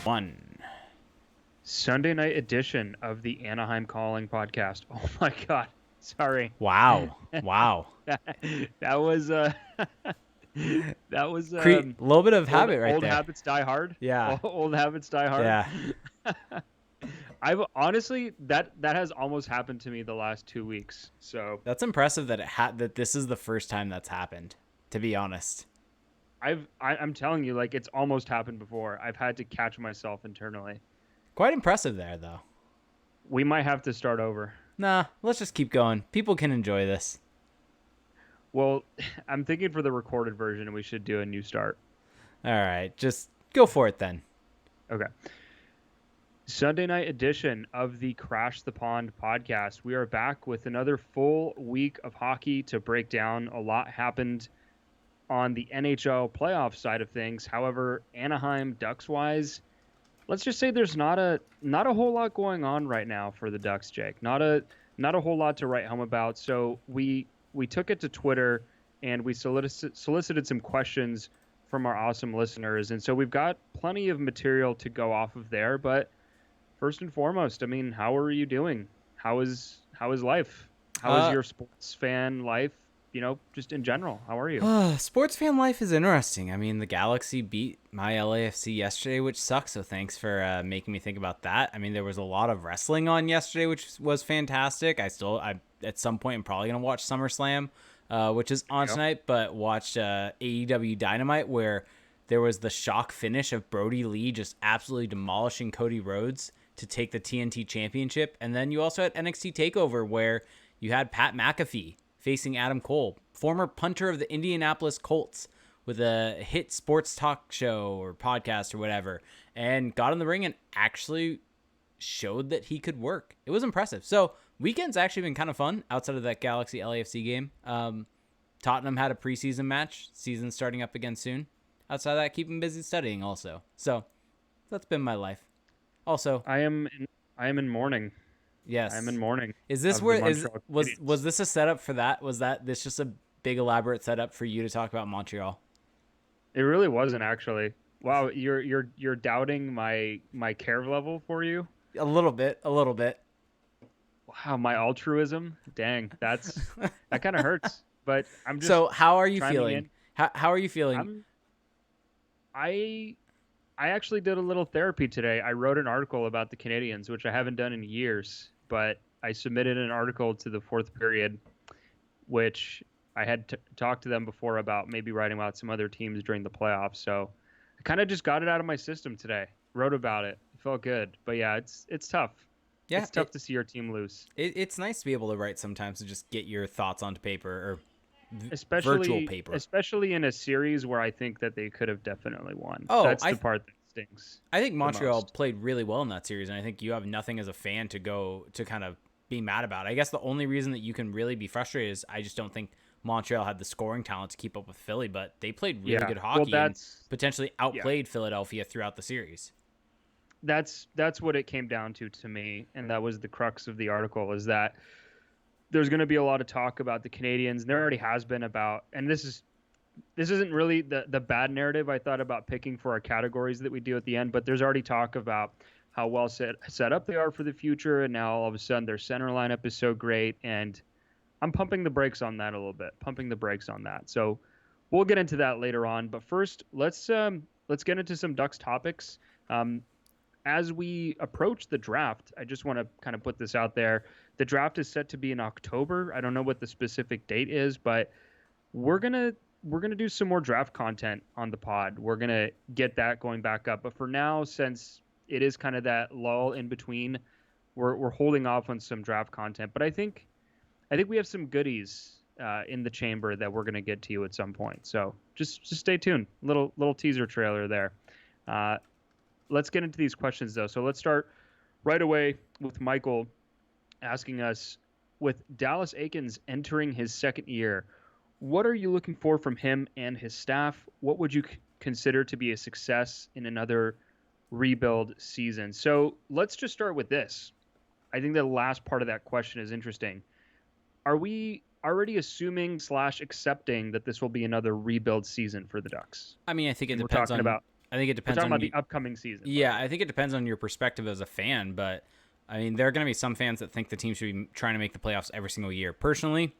One. Sunday night edition of the Anaheim Calling podcast. Oh my God. Sorry. Wow. Wow. That was that was A little bit of old habit right old there. habits die hard. Yeah. Old habits die hard. Yeah. I've honestly that has almost happened to me the last 2 weeks. So That's impressive that that this is the first time that's happened, to be honest. I'm telling you, like, it's almost happened before. I've had to catch myself internally. Quite impressive there, though. We might have to start over. Nah, let's just keep going. People can enjoy this. Well, I'm thinking for the recorded version, we should do a new start. All right, just go for it then. Okay. Sunday night edition of the Crash the Pond podcast. We are back with another full week of hockey to break down. A lot happened on the NHL playoff side of things. However, Anaheim Ducks wise, let's just say there's not a whole lot going on right now for the Ducks, Jake. Not a whole lot to write home about. So we took it to Twitter and we solicited some questions from our awesome listeners. And so we've got plenty of material to go off of there, but first and foremost, I mean, how are you doing? How is life? How is your sports fan life? Just in general, how are you? Sports fan life is interesting. I mean, the Galaxy beat my LAFC yesterday, which sucks. So thanks for making me think about that. I mean, there was a lot of wrestling on yesterday, which was fantastic. I at some point am probably gonna watch SummerSlam, which is on tonight. But watched AEW Dynamite, where there was the shock finish of Brody Lee just absolutely demolishing Cody Rhodes to take the TNT Championship. And then you also had NXT TakeOver, where you had Pat McAfee facing Adam Cole, former punter of the Indianapolis Colts, with a hit sports talk show or podcast or whatever, and got in the ring and actually showed that he could work. It was impressive. So weekend's actually been kind of fun outside of that Galaxy LAFC game. Tottenham had a preseason match. Season's starting up again soon. Outside of that, keep him busy studying also. So that's been my life. Also, I am in mourning. Yes, I'm in mourning. Is this was this a setup for that? Was this just a big elaborate setup for you to talk about Montreal? It really wasn't, actually. Wow, you're doubting my care level for you? A little bit. Wow, my altruism? Dang, that kind of hurts. But I'm just. So how are you feeling? How are you feeling? I actually did a little therapy today. I wrote an article about the Canadiens, which I haven't done in years, but I submitted an article to the Fourth Period, which I had talked to them before about maybe writing about some other teams during the playoffs. So I kind of just got it out of my system today. Wrote about it. It felt good. But yeah, it's tough. Yeah, it's tough to see your team lose. It's nice to be able to write sometimes and just get your thoughts onto paper or virtual paper. Especially in a series where I think that they could have definitely won. Oh, that's the part that stings. I think Montreal played really well in that series, and I think you have nothing as a fan to kind of be mad about. I guess the only reason that you can really be frustrated is I just don't think Montreal had the scoring talent to keep up with Philly, but they played really good hockey and potentially outplayed Philadelphia throughout the series. That's what it came down to me, and that was the crux of the article, is that there's going to be a lot of talk about the Canadiens. There already has been about, and this isn't really the bad narrative I thought about picking for our categories that we do at the end, but there's already talk about how well set up they are for the future, and now all of a sudden their center lineup is so great, and I'm pumping the brakes on that a little bit. So we'll get into that later on, but first let's get into some Ducks topics. As we approach the draft, I just want to kind of put this out there. The draft is set to be in October. I don't know what the specific date is, but we're gonna do some more draft content on the pod. We're gonna get that going back up. But for now, since it is kind of that lull in between, we're holding off on some draft content. But I think we have some goodies in the chamber that we're gonna get to you at some point. So just stay tuned. Little teaser trailer there. Let's get into these questions, though. So let's start right away with Michael asking us, with Dallas Eakins entering his second year, what are you looking for from him and his staff? What would you consider to be a success in another rebuild season? So let's just start with this. I think the last part of that question is interesting. Are we already assuming / accepting that this will be another rebuild season for the Ducks? I mean, I think it and depends on I think it We're depends talking on about you. the upcoming season. Yeah, I think it depends on your perspective as a fan, but I mean, there are going to be some fans that think the team should be trying to make the playoffs every single year. Personally,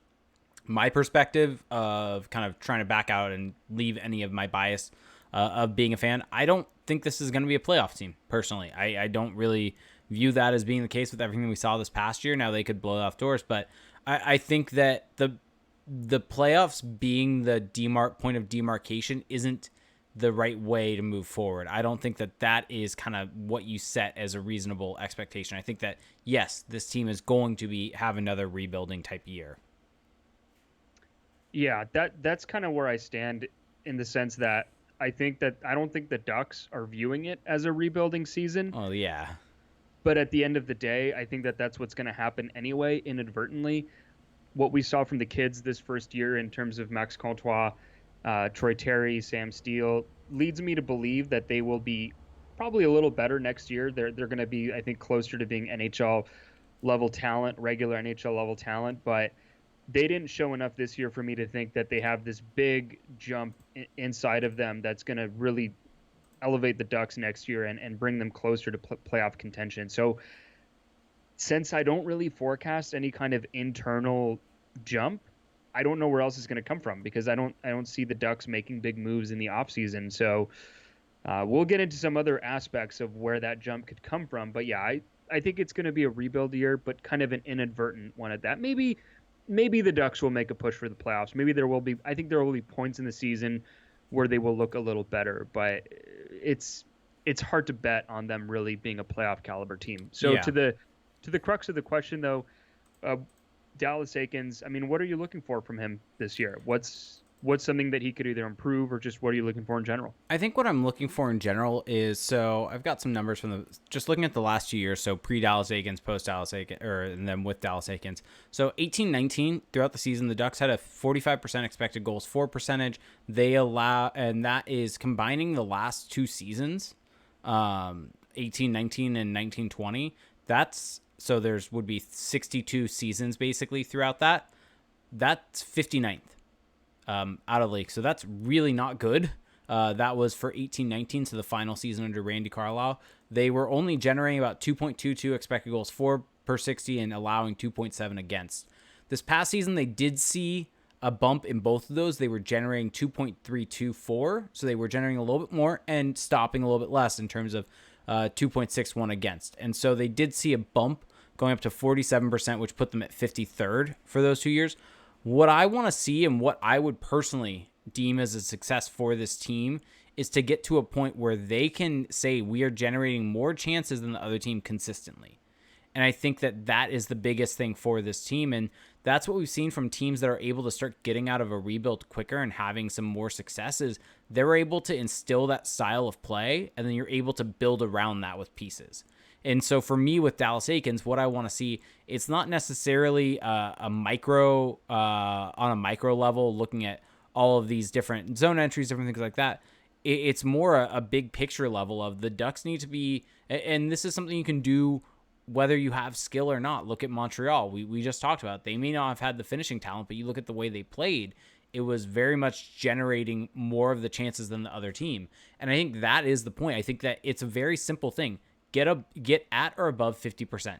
my perspective of kind of trying to back out and leave any of my bias of being a fan, I don't think this is going to be a playoff team. Personally, I don't really view that as being the case with everything we saw this past year. Now they could blow off doors, but I think that the playoffs being the point of demarcation isn't the right way to move forward. I don't think that that is kind of what you set as a reasonable expectation. I think that yes, this team is going to have another rebuilding type year. Yeah, that's kind of where I stand in the sense that I don't think the Ducks are viewing it as a rebuilding season. Oh yeah. But at the end of the day, I think that that's what's going to happen anyway, inadvertently. What we saw from the kids this first year in terms of Max Comtois, Troy Terry, Sam Steele, leads me to believe that they will be probably a little better next year. They're going to be, I think, closer to being NHL level talent, regular NHL level talent, but they didn't show enough this year for me to think that they have this big jump inside of them that's going to really elevate the Ducks next year and bring them closer to playoff contention. So since I don't really forecast any kind of internal jump, I don't know where else it's going to come from because I don't see the Ducks making big moves in the offseason. So we'll get into some other aspects of where that jump could come from. But yeah, I think it's going to be a rebuild year, but kind of an inadvertent one at that. Maybe the Ducks will make a push for the playoffs. Maybe I think there will be points in the season where they will look a little better, but it's hard to bet on them really being a playoff caliber team. So Yeah. to the crux of the question though, Dallas Eakins, I mean, what are you looking for from him this year? What's something that he could either improve or just what are you looking for in general? I think what I'm looking for in general is, so I've got some numbers from just looking at the last 2 years. So pre Dallas Eakins, post Dallas Eakins, and then with Dallas Eakins. So 18-19 throughout the season, the Ducks had a 45% expected goals for percentage. And that is combining the last 2 seasons, 18-19 and 19-20. So would be 62 seasons basically throughout that. That's 59th. Out of the league. So that's really not good. That was for 18-19, so the final season under Randy Carlyle. They were only generating about 2.22 expected goals for per 60 and allowing 2.7 against. This past season, they did see a bump in both of those. They were generating 2.324, so they were generating a little bit more and stopping a little bit less in terms of 2.61 against. And so they did see a bump going up to 47%, which put them at 53rd for those 2 years. What I want to see and what I would personally deem as a success for this team is to get to a point where they can say we are generating more chances than the other team consistently. And I think that that is the biggest thing for this team. And that's what we've seen from teams that are able to start getting out of a rebuild quicker and having some more successes. They're able to instill that style of play, and then you're able to build around that with pieces. And so for me with Dallas Eakins, what I want to see, it's not necessarily on a micro level, looking at all of these different zone entries, different things like that. It's more a big picture level of the Ducks need to be, and this is something you can do whether you have skill or not. Look at Montreal. We just talked about it. They may not have had the finishing talent, but you look at the way they played, it was very much generating more of the chances than the other team. And I think that is the point. I think that it's a very simple thing. Get at or above 50%,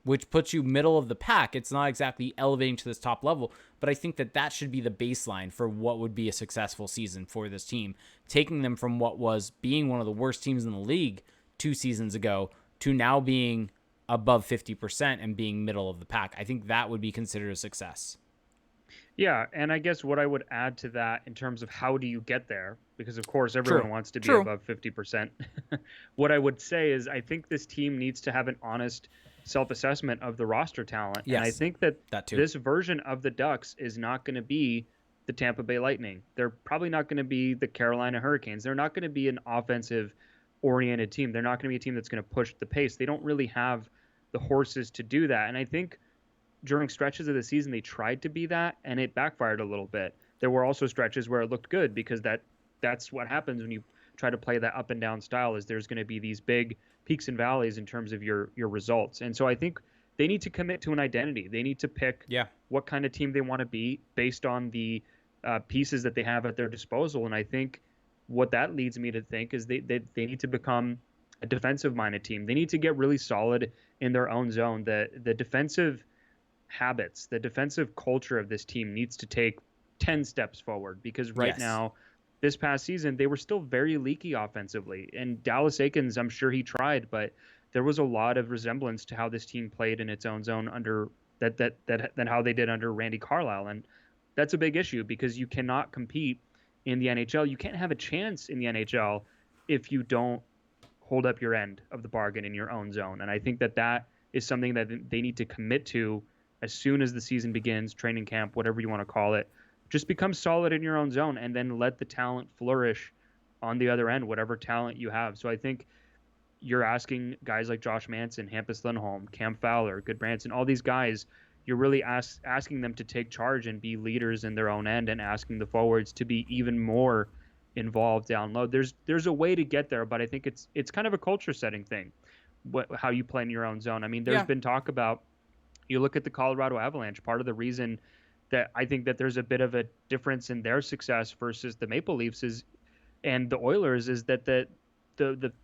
which puts you middle of the pack. It's not exactly elevating to this top level, but I think that should be the baseline for what would be a successful season for this team, taking them from what was being one of the worst teams in the league 2 seasons ago to now being above 50% and being middle of the pack. I think that would be considered a success. Yeah, and I guess what I would add to that in terms of how do you get there, because of course everyone wants to be above 50%. What I would say is I think this team needs to have an honest self-assessment of the roster talent. Yes, and I think that too. This version of the Ducks is not going to be the Tampa Bay Lightning. They're probably not going to be the Carolina Hurricanes. They're not going to be an offensive-oriented team. They're not going to be a team that's going to push the pace. They don't really have the horses to do that. And I think during stretches of the season, they tried to be that, and it backfired a little bit. There were also stretches where it looked good because that's what happens when you try to play that up and down style is there's going to be these big peaks and valleys in terms of your results. And so I think they need to commit to an identity. They need to pick what kind of team they want to be based on the pieces that they have at their disposal. And I think what that leads me to think is they need to become a defensive minded team. They need to get really solid in their own zone. The defensive habits, the defensive culture of this team needs to take 10 steps forward, because right Yes. now, this past season, they were still very leaky offensively. And Dallas Eakins, I'm sure he tried, but there was a lot of resemblance to how this team played in its own zone under than how they did under Randy Carlisle. And that's a big issue, because you cannot compete in the NHL. You can't have a chance in the NHL if you don't hold up your end of the bargain in your own zone. And I think that is something that they need to commit to as soon as the season begins, training camp, whatever you want to call it. Just become solid in your own zone, and then let the talent flourish on the other end, whatever talent you have. So I think you're asking guys like Josh Manson, Hampus Lindholm, Cam Fowler, Goodbranson, all these guys, you're really asking them to take charge and be leaders in their own end, and asking the forwards to be even more involved down low. There's a way to get there, but I think it's kind of a culture setting thing, how you play in your own zone. I mean, there's Yeah. been talk about, you look at the Colorado Avalanche, part of the reason that I think that there's a bit of a difference in their success versus the Maple Leafs and the Oilers is that the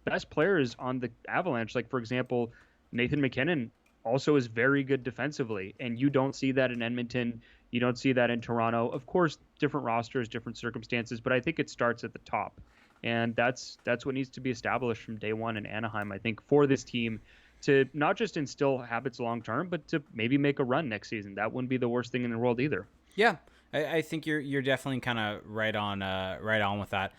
best players on the Avalanche, like for example, Nathan McKinnon, also is very good defensively, and you don't see that in Edmonton. You don't see that in Toronto. Of course, different rosters, different circumstances, but I think it starts at the top, and that's what needs to be established from day one in Anaheim. I think for this team to not just instill habits long term, but to maybe make a run next season. That wouldn't be the worst thing in the world either. Yeah, I think you're definitely kind of right on with that.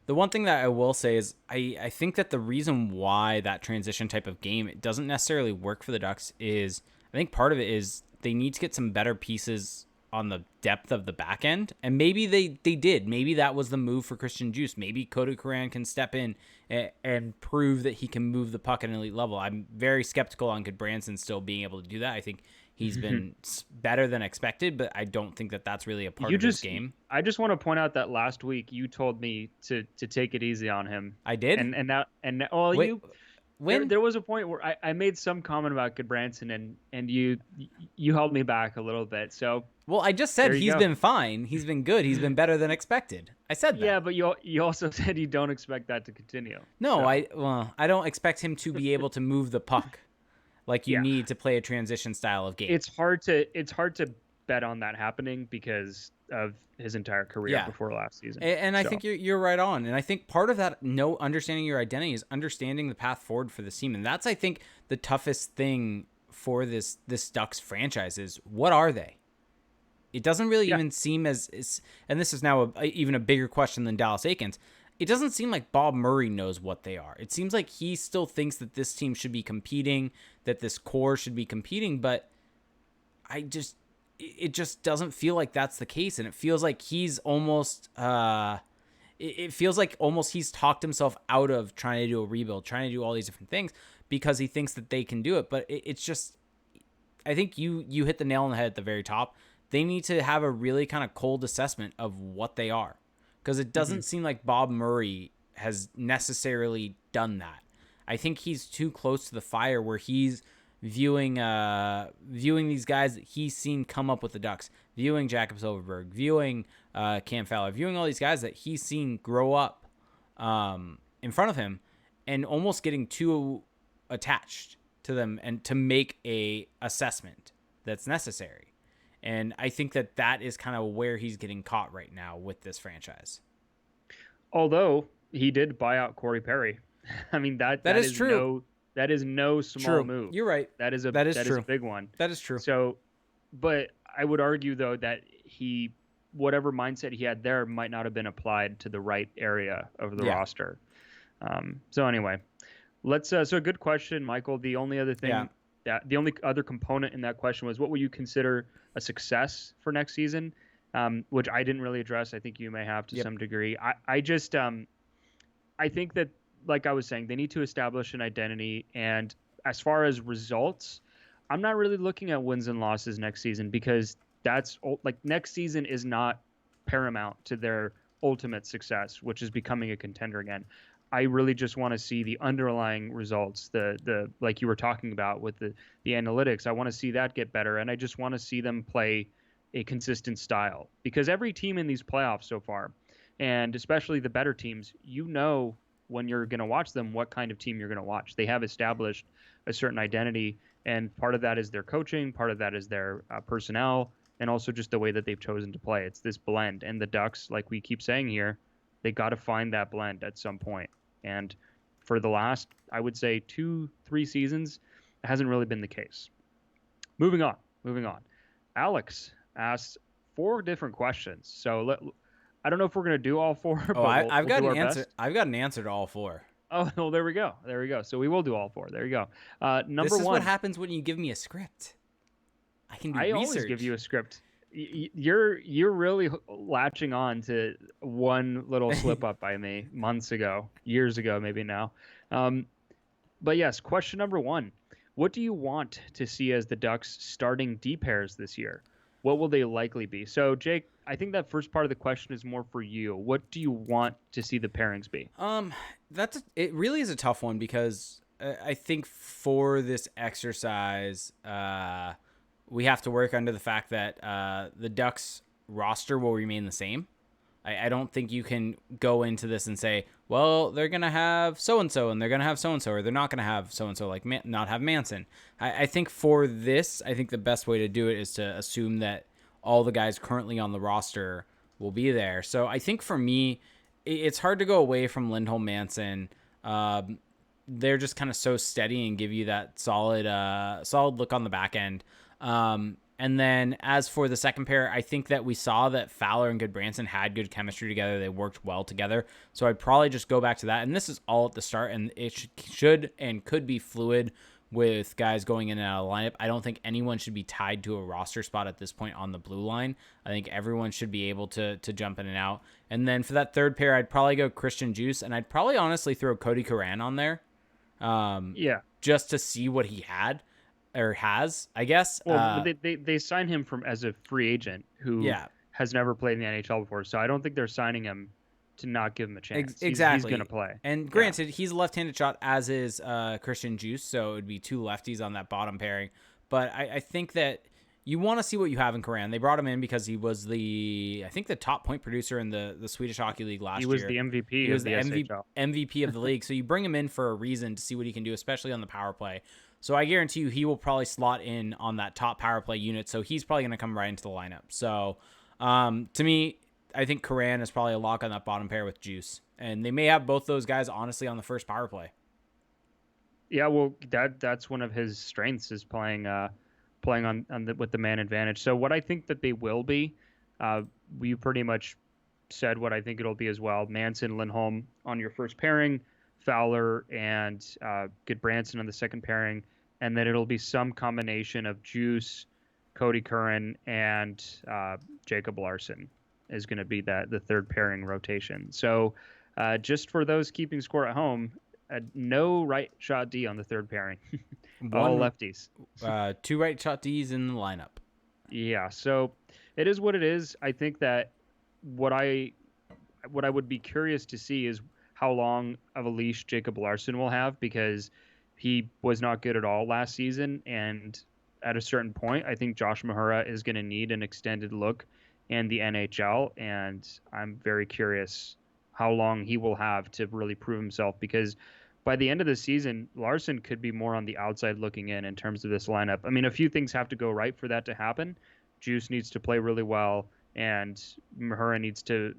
The one thing that I will say is I think that the reason why that transition type of game it doesn't necessarily work for the Ducks is I think part of it is they need to get some better pieces on the depth of the back end. And maybe they did. Maybe that was the move for Christian Juice. Maybe Cody Curran can step in and prove that he can move the puck at an elite level. I'm very skeptical on Goodbranson still being able to do that. I think he's been better than expected, but I don't think that that's really a part of his game. I just want to point out that last week you told me to take it easy on him. I did? Wait, when? There was a point where I made some comment about Goodbranson and you held me back a little bit. So well, I just said he's been fine. He's been good. He's been better than expected. I said that. Yeah, but you also said you don't expect that to continue. No, so. I don't expect him to be able to move the puck like you need to play a transition style of game. It's hard to bet on that happening because of his entire career before last season. And I think you're right on. And I think part of that understanding your identity is understanding the path forward for this team. And that's, I think, the toughest thing for this Ducks franchise is what are they? It doesn't really even seem and this is now even a bigger question than Dallas Eakins. It doesn't seem like Bob Murray knows what they are. It seems like he still thinks that this team should be competing, that this core should be competing, but it just doesn't feel like that's the case. And it feels like he's almost, he's talked himself out of trying to do a rebuild, trying to do all these different things because he thinks that they can do it. But it's just, I think you hit the nail on the head at the very top. They need to have a really kind of cold assessment of what they are, because it doesn't seem like Bob Murray has necessarily done that. I think he's too close to the fire where he's viewing these guys that he's seen come up with the Ducks, viewing Jakob Silfverberg, viewing Cam Fowler, viewing all these guys that he's seen grow up in front of him, and almost getting too attached to them and to make a assessment that's necessary. And I think that is kind of where he's getting caught right now with this franchise. Although he did buy out Corey Perry. I mean, that is true. That is no small move. You're right. That is a big one. That is true. So, but I would argue though that whatever mindset he had there might not have been applied to the right area of the roster. So anyway, let's. So good question, Michael. The only other thing the only other component in that question was, what would you consider a success for next season? Which I didn't really address. I think you may have to some degree. I just I think that, like I was saying, they need to establish an identity. And as far as results, I'm not really looking at wins and losses next season, because that's like next season is not paramount to their ultimate success, which is becoming a contender again. I really just want to see the underlying results, the like you were talking about with the analytics. I want to see that get better, and I just want to see them play a consistent style, because every team in these playoffs so far, And especially the better teams, you know when you're going to watch them what kind of team you're going to watch. They have established a certain identity, and part of that is their coaching, part of that is their personnel, and also just the way that they've chosen to play. It's this blend, and the Ducks, like we keep saying here, they got to find that blend at some point. And for the last, I would say, 2-3 seasons, it hasn't really been the case. Moving on. Alex asked 4 different questions. So I don't know if we're going to do all 4, but I've got do an our answer. best. I've got an answer to all 4. Oh, well, there we go. So we will do all 4. There you go. Number this is 1. what happens when you give me a script. I can do I research. always give you a script. You're really latching on to one little slip up by me years ago, maybe now. But yes, question number 1. What do you want to see as the Ducks starting D pairs this year? What will they likely be? So, Jake, I think that first part of the question is more for you. What do you want to see the pairings be? It really is a tough one because I think for this exercise, we have to work under the fact that the Ducks roster will remain the same. I don't think you can go into this and say, well, they're going to have so-and-so and they're going to have so-and-so, or they're not going to have so-and-so, like not have Manson. I think for this, I think the best way to do it is to assume that all the guys currently on the roster will be there. So I think for me, it's hard to go away from Lindholm, Manson. They're just kind of so steady and give you that solid look on the back end. And then as for the second pair, I think that we saw that Fowler and Goodbranson had good chemistry together. They worked well together. So I'd probably just go back to that. And this is all at the start, and it should and could be fluid with guys going in and out of the lineup. I don't think anyone should be tied to a roster spot at this point on the blue line. I think everyone should be able to jump in and out. And then for that third pair, I'd probably go Christian Juice, and I'd probably honestly throw Cody Curran on there. Just to see what he had. Or has, I guess. Well, they signed him as a free agent who has never played in the NHL before, so I don't think they're signing him to not give him a chance. Exactly. He's going to play. And granted, he's a left-handed shot, as is Christian Juice, so it would be 2 lefties on that bottom pairing. But I think that you want to see what you have in Curran. They brought him in because he was the top point producer in the Swedish Hockey League last year. He was the MVP He was of the SHL. MVP of the league, so you bring him in for a reason to see what he can do, especially on the power play. So I guarantee you he will probably slot in on that top power play unit, so he's probably going to come right into the lineup. So to me, I think Curran is probably a lock on that bottom pair with Juice. And they may have both those guys, honestly, on the first power play. Yeah, well, that's one of his strengths is playing with the man advantage. So what I think that they will be, we pretty much said what I think it'll be as well. Manson, Lindholm on your first pairing, Fowler and Goodbranson on the second pairing, and then it'll be some combination of Juice, Cody Curran, and Jacob Larson is going to be the third pairing rotation. So just for those keeping score at home, no right shot D on the third pairing. All lefties. 2 right shot Ds in the lineup. Yeah, so it is what it is. I think that what I would be curious to see is how long of a leash Jacob Larson will have, because he was not good at all last season. And at a certain point, I think Josh Mahura is going to need an extended look in the NHL. And I'm very curious how long he will have to really prove himself, because by the end of the season, Larson could be more on the outside looking in terms of this lineup. I mean, a few things have to go right for that to happen. Juice needs to play really well, and Mahura needs to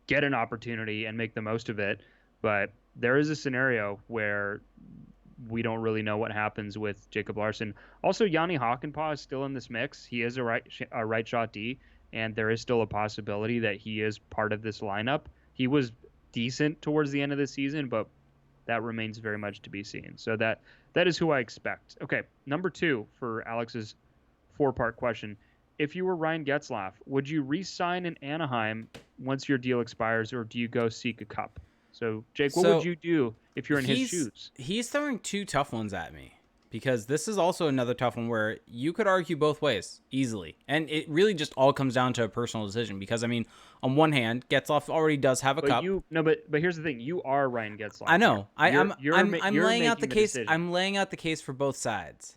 get an opportunity and make the most of it. But there is a scenario where we don't really know what happens with Jacob Larson. Also, Yanni Hakanpää is still in this mix. He is a right shot D, and there is still a possibility that he is part of this lineup. He was decent towards the end of the season, but that remains very much to be seen. So that is who I expect. Okay, number 2 for Alex's 4-part question. If you were Ryan Getzlaf, would you re-sign in Anaheim once your deal expires, or do you go seek a cup? So, Jake, what would you do if you're in his shoes? He's throwing 2 tough ones at me, because this is also another tough one where you could argue both ways easily. And it really just all comes down to a personal decision, because, I mean, on one hand, Getzlaf already does have a cup. But here's the thing. You are Ryan Getzlaf. I know. I'm laying out the case. Decision. I'm laying out the case for both sides.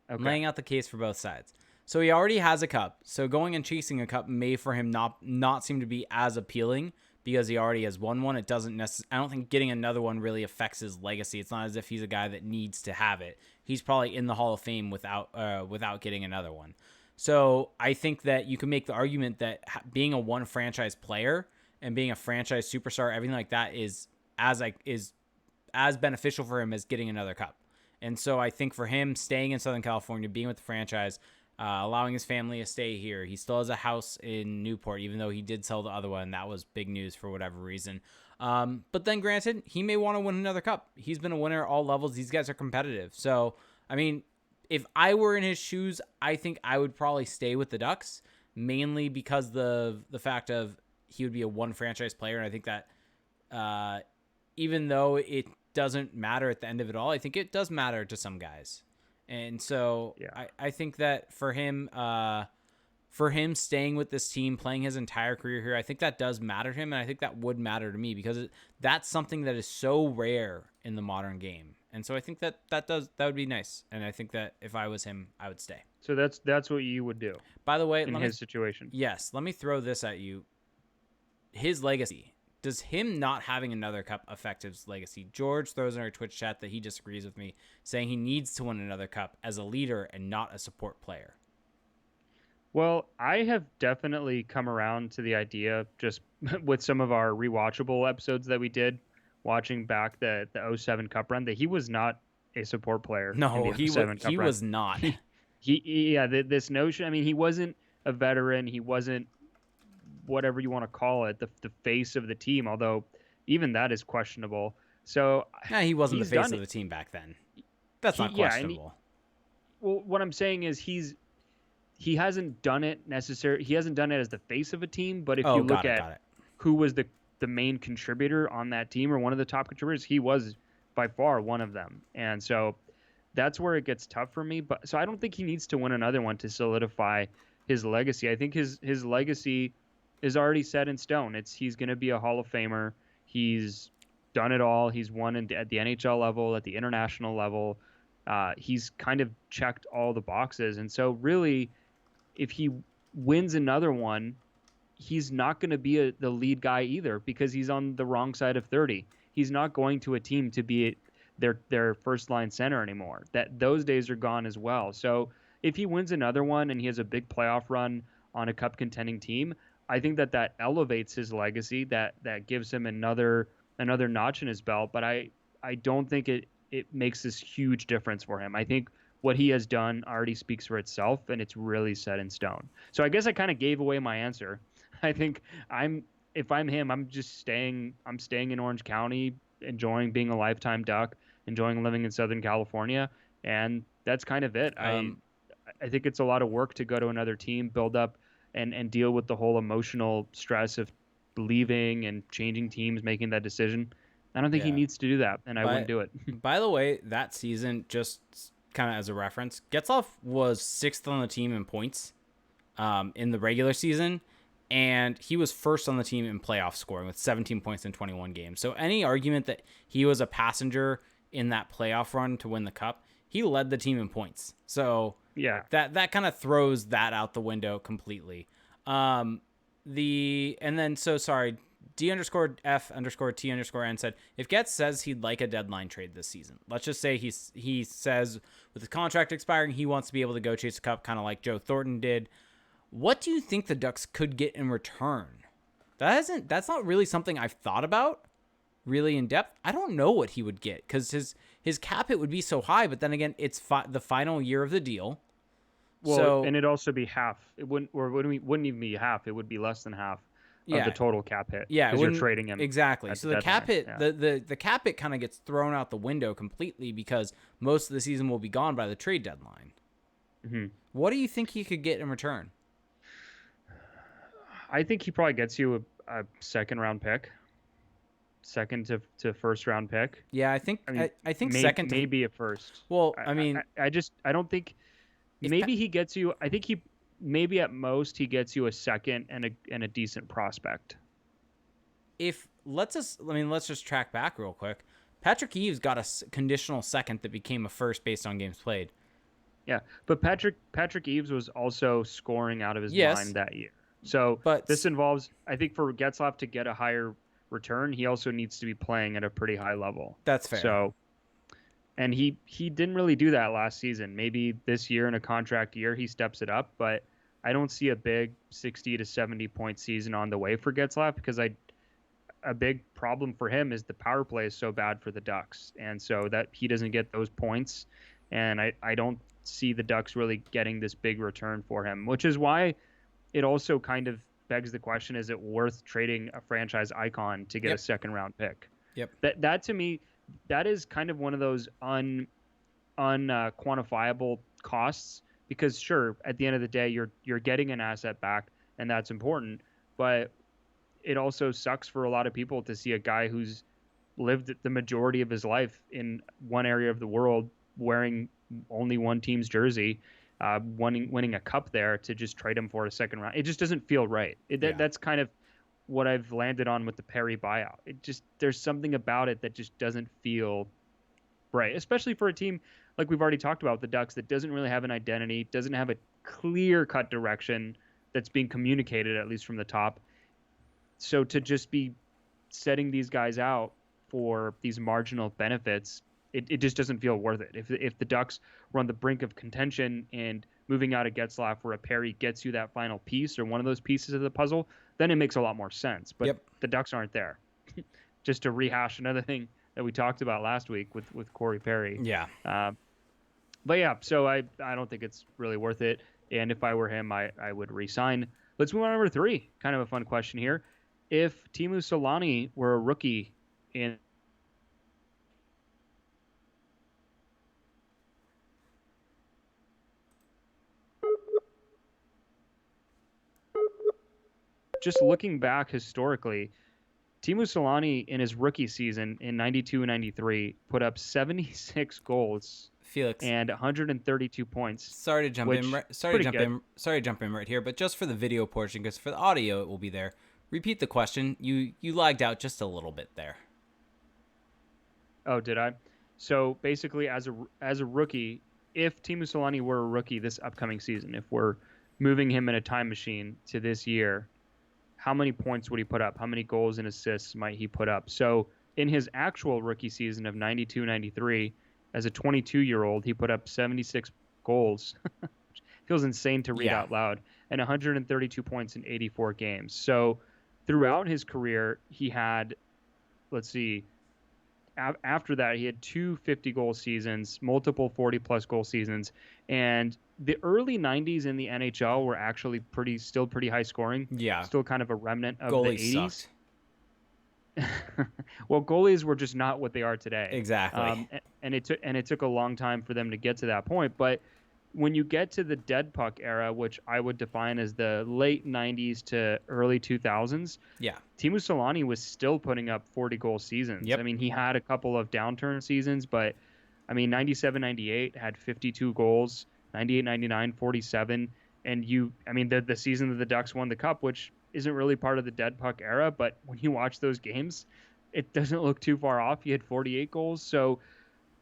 Okay. I'm laying out the case for both sides. So he already has a cup. So going and chasing a cup may for him not seem to be as appealing, because he already has won one. It doesn't I don't think getting another one really affects his legacy. It's not as if he's a guy that needs to have it. He's probably in the Hall of Fame without getting another one. So I think that you can make the argument that being a one franchise player and being a franchise superstar, everything like that is as beneficial for him as getting another cup. And so I think for him, staying in Southern California, being with the franchise, allowing his family to stay here. He still has a house in Newport, even though he did sell the other one. That was big news for whatever reason. But then granted, he may want to win another cup. He's been a winner at all levels. These guys are competitive. So, I mean, if I were in his shoes, I think I would probably stay with the Ducks, mainly because the fact of he would be a one franchise player. And I think that even though it doesn't matter at the end of it all, I think it does matter to some guys. And so yeah. I think that for him staying with this team, playing his entire career here, I think that does matter to him. And I think that would matter to me because that's something that is so rare in the modern game. And so I think that would be nice. And I think that if I was him, I would stay. So that's what you would do. By the way, in his situation. Yes. Let me throw this at you. His legacy. Does him not having another cup affect his legacy? George throws in our Twitch chat that he disagrees with me, saying he needs to win another cup as a leader and not a support player. Well, I have definitely come around to the idea just with some of our rewatchable episodes that we did, watching back the 07 Cup run, that he was not a support player. No, he was not. This notion, I mean, he wasn't a veteran. He wasn't whatever you want to call it, the face of the team, although even that is questionable. So he wasn't the face of the team back then. That's not questionable. Well, what I'm saying is he hasn't done it necessarily. He hasn't done it as the face of a team, but if you look at who was the main contributor on that team or one of the top contributors, he was by far one of them. And so that's where it gets tough for me. But so I don't think he needs to win another one to solidify his legacy. I think his legacy is already set in stone. He's going to be a Hall of Famer. He's done it all. He's won at the NHL level, at the international level. He's kind of checked all the boxes. And so really, if he wins another one, he's not going to be the lead guy either because he's on the wrong side of 30. He's not going to a team to be their first line center anymore. Those days are gone as well. So if he wins another one and he has a big playoff run on a cup contending team, I think that elevates his legacy, that gives him another notch in his belt. But I don't think it makes this huge difference for him. I think what he has done already speaks for itself, and it's really set in stone. So I guess I kind of gave away my answer. I think if I'm him, I'm staying in Orange County, enjoying being a lifetime Duck, enjoying living in Southern California, and that's kind of it. I think it's a lot of work to go to another team, build up and deal with the whole emotional stress of leaving and changing teams, making that decision. I don't think he needs to do that, and I wouldn't do it. By the way, that season, just kind of as a reference, Getzlaf was 6th on the team in points in the regular season, and he was 1st on the team in playoff scoring with 17 points in 21 games. So any argument that he was a passenger in that playoff run to win the cup, he led the team in points. So yeah, that kind of throws that out the window completely. D_F_T_N said, if Getz says he'd like a deadline trade this season, let's just say he says with his contract expiring, he wants to be able to go chase a cup, kind of like Joe Thornton did. What do you think the Ducks could get in return? That's not really something I've thought about really in depth. I don't know what he would get because his cap hit would be so high, but then again, it's the final year of the deal. Well, and it'd also be half. It wouldn't even be half. It would be less than half of the total cap hit. Yeah, because you're trading him exactly. So the cap hit, the cap hit kind of gets thrown out the window completely because most of the season will be gone by the trade deadline. Mm-hmm. What do you think he could get in return? I think he probably gets you a second round pick. Second to first round pick. Yeah, I think second to, maybe a first. Well, I don't think maybe he gets you. I think maybe at most he gets you a second and a decent prospect. Let's just track back real quick. Patrick Eves got a conditional second that became a first based on games played. Yeah, but Patrick Eves was also scoring out of his mind that year. So But this involves, I think, for Getzlaf to get a higher return, he also needs to be playing at a pretty high level. that's fair. So, and he didn't really do that last season. Maybe this year in a contract year he steps it up, but I don't see a big 60 to 70 point season on the way for Getzlaf because a big problem for him is the power play is so bad for the Ducks, and so that he doesn't get those points, and I don't see the Ducks really getting this big return for him, which is why it also kind of begs the question: is it worth trading a franchise icon to get a second round pick? Yep. That to me, that is kind of one of those unquantifiable costs, because sure, at the end of the day, you're getting an asset back, and that's important, but it also sucks for a lot of people to see a guy who's lived the majority of his life in one area of the world wearing only one team's jersey, winning a cup there, to just trade him for a second round. It just doesn't feel right. That's kind of what I've landed on with the Perry buyout. There's something about it that just doesn't feel right, especially for a team like we've already talked about, the Ducks, that doesn't really have an identity, doesn't have a clear-cut direction that's being communicated, at least from the top. So to just be setting these guys out for these marginal benefits, it just doesn't feel worth it. If the Ducks were on the brink of contention and moving out of Getzlaf where a Perry gets you that final piece or one of those pieces of the puzzle, then it makes a lot more sense. But the Ducks aren't there. Just to rehash another thing that we talked about last week with Corey Perry. Yeah. But yeah, so I don't think it's really worth it. And if I were him, I would re-sign. Let's move on to number 3. Kind of a fun question here. If Teemu Selanne were a rookie in just looking back historically, Teemu Selanne in his rookie season in 92 and 93 put up 76 goals, Felix, and 132 points. Sorry to jump in right here, but just for the video portion, because for the audio it will be there. Repeat the question. You lagged out just a little bit there. Oh, did I? So basically, as a rookie, if Teemu Selanne were a rookie this upcoming season, if we're moving him in a time machine to this year, how many points would he put up? How many goals and assists might he put up? So in his actual rookie season of 92-93, as a 22-year-old, he put up 76 goals. Feels insane to read out loud. And 132 points in 84 games. So throughout his career, he had, let's see, after that, he had 2 50-goal seasons, multiple 40-plus goal seasons. And the early 90s in the NHL were actually still pretty high scoring. Yeah. Still kind of a remnant of Goalies the 80s. Sucked. Well, goalies were just not what they are today. Exactly. And it took a long time for them to get to that point. But when you get to the dead puck era, which I would define as the late 90s to early 2000s, Teemu Selanne was still putting up 40-goal seasons. Yep. I mean, he had a couple of downturn seasons, but I mean, 97-98 had 52 goals, 98-99 47, and the season that the Ducks won the cup, which isn't really part of the dead puck era, but when you watch those games, it doesn't look too far off. He had 48 goals. So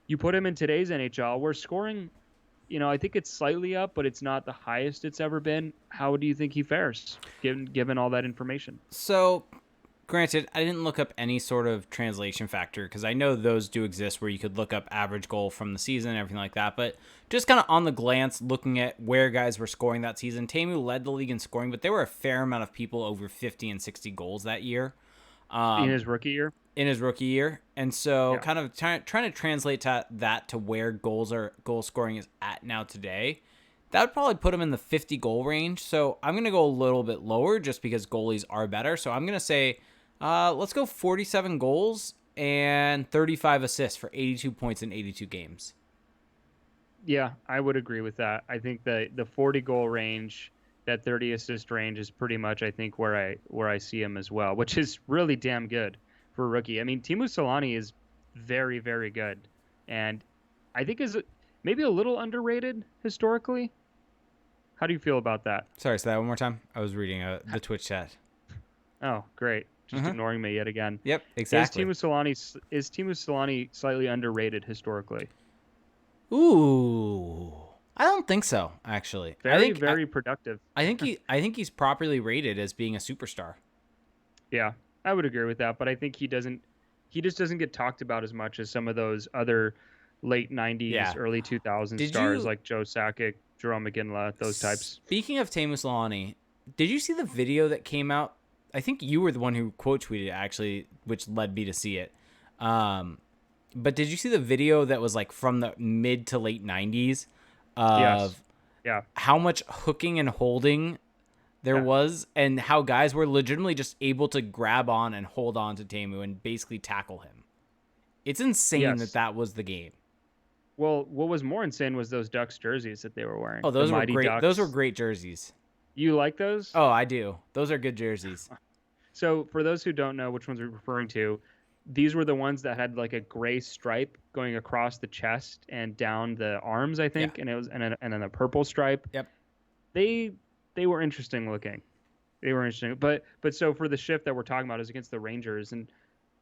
you put him in today's NHL, where scoring, I think it's slightly up, but it's not the highest it's ever been. How do you think he fares, given all that information? So, granted, I didn't look up any sort of translation factor, because I know those do exist where you could look up average goal from the season and everything like that. But just kind of on the glance, looking at where guys were scoring that season, Teemu led the league in scoring, but there were a fair amount of people over 50 and 60 goals that year. In his rookie year? In his rookie year. And so kind of trying to translate that to where goal scoring is at now today, that would probably put him in the 50 goal range. So I'm going to go a little bit lower just because goalies are better. So I'm going to say, let's go 47 goals and 35 assists for 82 points in 82 games. Yeah, I would agree with that. I think the 40 goal range, that 30 assist range is pretty much, I think, where I see him as well, which is really damn good for a rookie. I mean, Teemu Selanne is very, very good, and I think is maybe a little underrated historically. How do you feel about that? Sorry, say that one more time. I was reading the Twitch chat. Oh, great. Just ignoring me yet again. Yep, exactly. Is Teemu Selanne slightly underrated historically? Ooh. I don't think so, actually. Very, very productive. I think he's properly rated as being a superstar. Yeah, I would agree with that, but I think he just doesn't get talked about as much as some of those other late 90s, Yeah. early 2000s Did stars you like Joe Sakic, Jerome McGinley, those types. Speaking of Teemu Selanne, did you see the video that came out? I think you were the one who quote tweeted it, actually, which led me to see it. Um, but did you see the video that was like from the mid to late 90s Yes. of Yeah. how much hooking and holding there Yeah. was, and how guys were legitimately just able to grab on and hold on to Teemu and basically tackle him? It's insane that Yes. that was the game. Well, what was more insane was those Ducks jerseys that they were wearing. Oh, The those were Mighty great. Those were Ducks. great jerseys. You like those? Oh, I do. Those are good jerseys. So, for those who don't know which ones we're referring to, these were the ones that had like a gray stripe going across the chest and down the arms, I think, Yeah. and it was and then a purple stripe. Yep. They they were interesting looking. They were interesting. But so for the shift that we're talking about is against the Rangers, and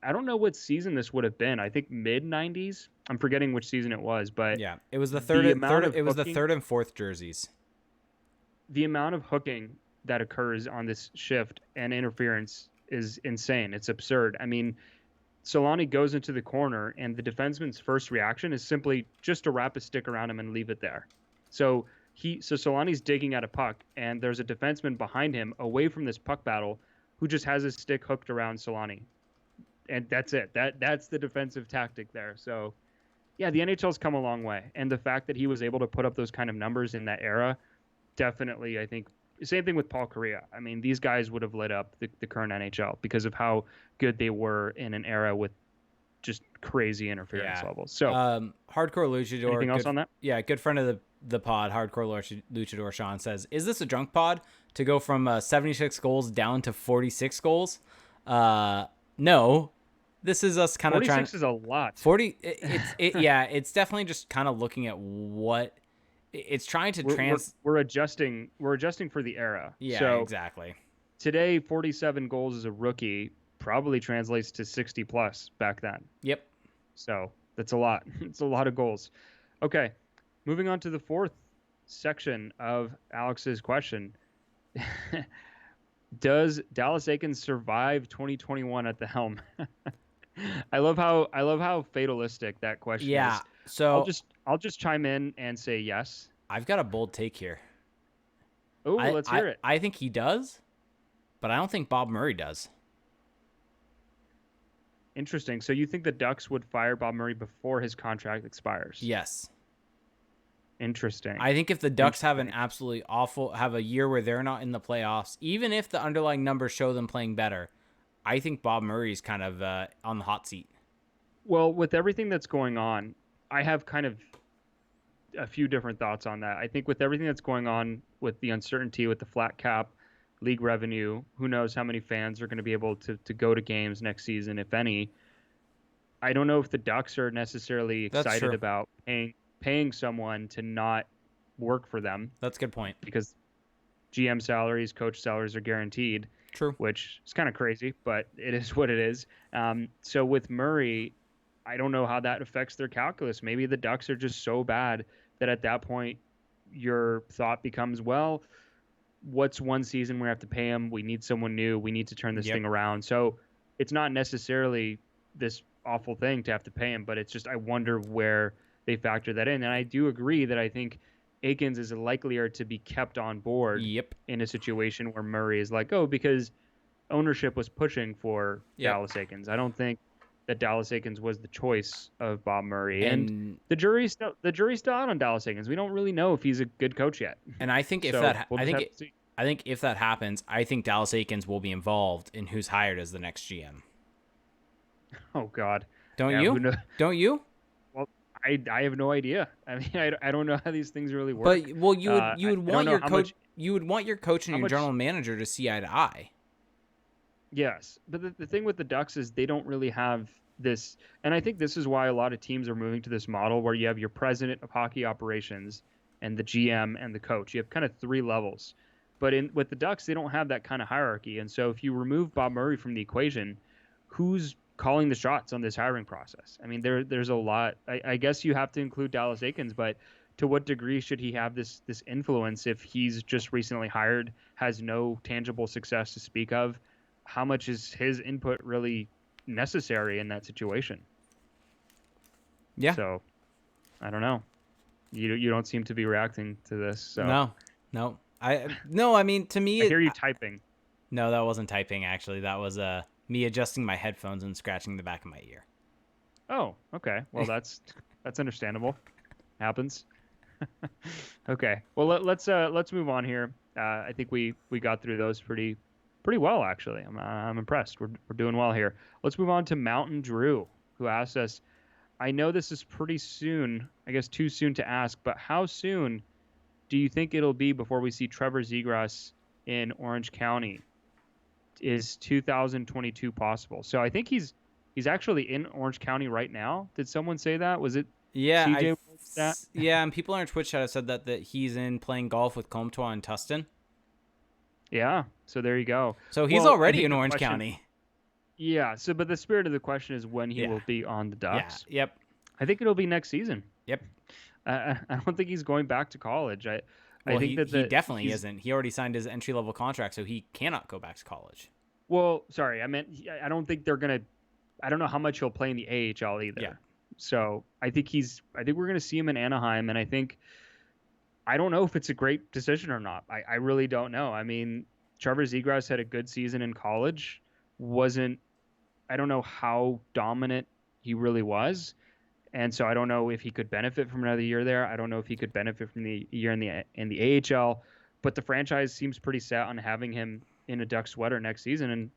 I don't know what season this would have been. I think mid 90s. I'm forgetting which season it was, but Yeah, it was the the amount of It was the hooking, third and fourth jerseys. the amount of hooking that occurs on this shift and interference is insane. It's absurd. I mean, Selanne goes into the corner, and the defenseman's first reaction is simply just to wrap a stick around him and leave it there. So Solanne's digging at a puck, and there's a defenseman behind him, away from this puck battle, who just has his stick hooked around Selanne, and that's it. That's the defensive tactic there. So, yeah, the NHL's come a long way, and the fact that he was able to put up those kind of numbers in that era, definitely, I think. Same thing with Paul Kariya. I mean, these guys would have lit up the current NHL because of how good they were in an era with just crazy interference levels. So, Hardcore Luchador. anything else on that? Yeah, good friend of the pod, Hardcore Luchador Sean says, "Is this a drunk pod to go from 76 goals down to 46 goals?" No, this is us kind of trying. 46 is a lot. 40. Yeah, it's definitely just kind of looking at what it's trying to We're adjusting. We're adjusting for the era. Yeah, so exactly. Today, 47 goals as a rookie probably translates to 60 plus back then. Yep. So that's a lot. It's a lot of goals. Okay, moving on to the fourth section of Alex's question. Does Dallas Eakins survive 2021 at the helm? I love how fatalistic that question is. So I'll just chime in and say yes. I've got a bold take here. Oh, let's hear it. I think he does, but I don't think Bob Murray does. Interesting. So you think the Ducks would fire Bob Murray before his contract expires? Yes. Interesting. I think if the Ducks have have a year where they're not in the playoffs, even if the underlying numbers show them playing better, I think Bob Murray's kind of on the hot seat. Well, with everything that's going on, I have kind of a few different thoughts on that. I think with everything that's going on with the uncertainty, with the flat cap, league revenue, who knows how many fans are going to be able to go to games next season, if any. I don't know if the Ducks are necessarily excited about paying someone to not work for them. That's a good point. Because GM salaries, coach salaries are guaranteed. True. Which is kind of crazy, but it is what it is. So with Murray, I don't know how that affects their calculus. Maybe the Ducks are just so bad that at that point your thought becomes, well, what's one season we have to pay him? We need someone new. We need to turn this thing around. So it's not necessarily this awful thing to have to pay him, but it's just I wonder where they factor that in. And I do agree that I think Eakins is likelier to be kept on board in a situation where Murray is like, oh, because ownership was pushing for Dallas Eakins. I don't think that Dallas Eakins was the choice of Bob Murray. And the jury's still out on Dallas Eakins. We don't really know if he's a good coach yet. And I think I think if that happens, I think Dallas Eakins will be involved in who's hired as the next GM. Oh God. Don't you? Don't you? I have no idea. I mean, I don't know how these things really work. But you would want your coach. You would want your coach and your general manager to see eye to eye. Yes, but the thing with the Ducks is they don't really have this, and I think this is why a lot of teams are moving to this model where you have your president of hockey operations and the GM and the coach. You have kind of three levels. But with the Ducks, they don't have that kind of hierarchy. And so if you remove Bob Murray from the equation, who's calling the shots on this hiring process? I mean, there's a lot. I guess you have to include Dallas Eakins, but to what degree should he have this influence if he's just recently hired, has no tangible success to speak of? How much is his input really necessary in that situation? Yeah. So I don't know. You don't seem to be reacting to this. So No. I mean, to me, I hear you typing. No, that wasn't typing. Actually, that was me adjusting my headphones and scratching the back of my ear. Oh, okay. Well, that's understandable. Happens. Okay. Well, let's move on here. I think we got through those pretty well, actually. I'm impressed. We're doing well here. Let's move on to Mountain Drew, who asked us, I know this is pretty soon, I guess too soon to ask, but how soon do you think it'll be before we see Trevor Zegras in Orange County? Is 2022 possible? So I think he's actually in Orange County right now. Did someone say that? Was it Yeah, CJ? Yeah, and people on our Twitch chat have said that he's in playing golf with Comtois and Tustin. Yeah, so there you go. So he's already in Orange County. Yeah, so but the spirit of the question is when he will be on the Ducks. Yeah, yep. I think it'll be next season. Yep. I don't think he's going back to college. I think he definitely isn't. He already signed his entry-level contract, so he cannot go back to college. Well, sorry, I meant I don't think they're gonna. I don't know how much he'll play in the AHL either. Yeah. So I think we're gonna see him in Anaheim, and I don't know if it's a great decision or not. I really don't know. I mean, Trevor Zegras had a good season in college. I don't know how dominant he really was. And so I don't know if he could benefit from another year there. I don't know if he could benefit from the year in the AHL, but the franchise seems pretty set on having him in a Duck sweater next season, and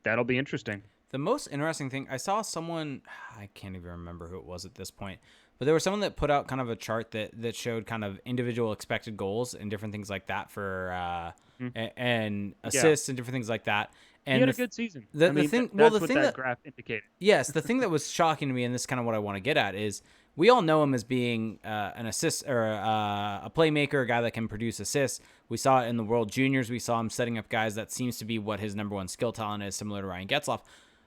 that'll be interesting. The most interesting thing, I saw someone, I can't even remember who it was at this point, but there was someone that put out kind of a chart that showed kind of individual expected goals and different things like that for and assists and different things like that. And he had a good season. The thing that graph indicated. Yes, the thing that was shocking to me, and this is kind of what I want to get at, is we all know him as being an assist or a playmaker, a guy that can produce assists. We saw it in the World Juniors. We saw him setting up guys. That seems to be what his number one skill talent is, similar to Ryan Getzlaf.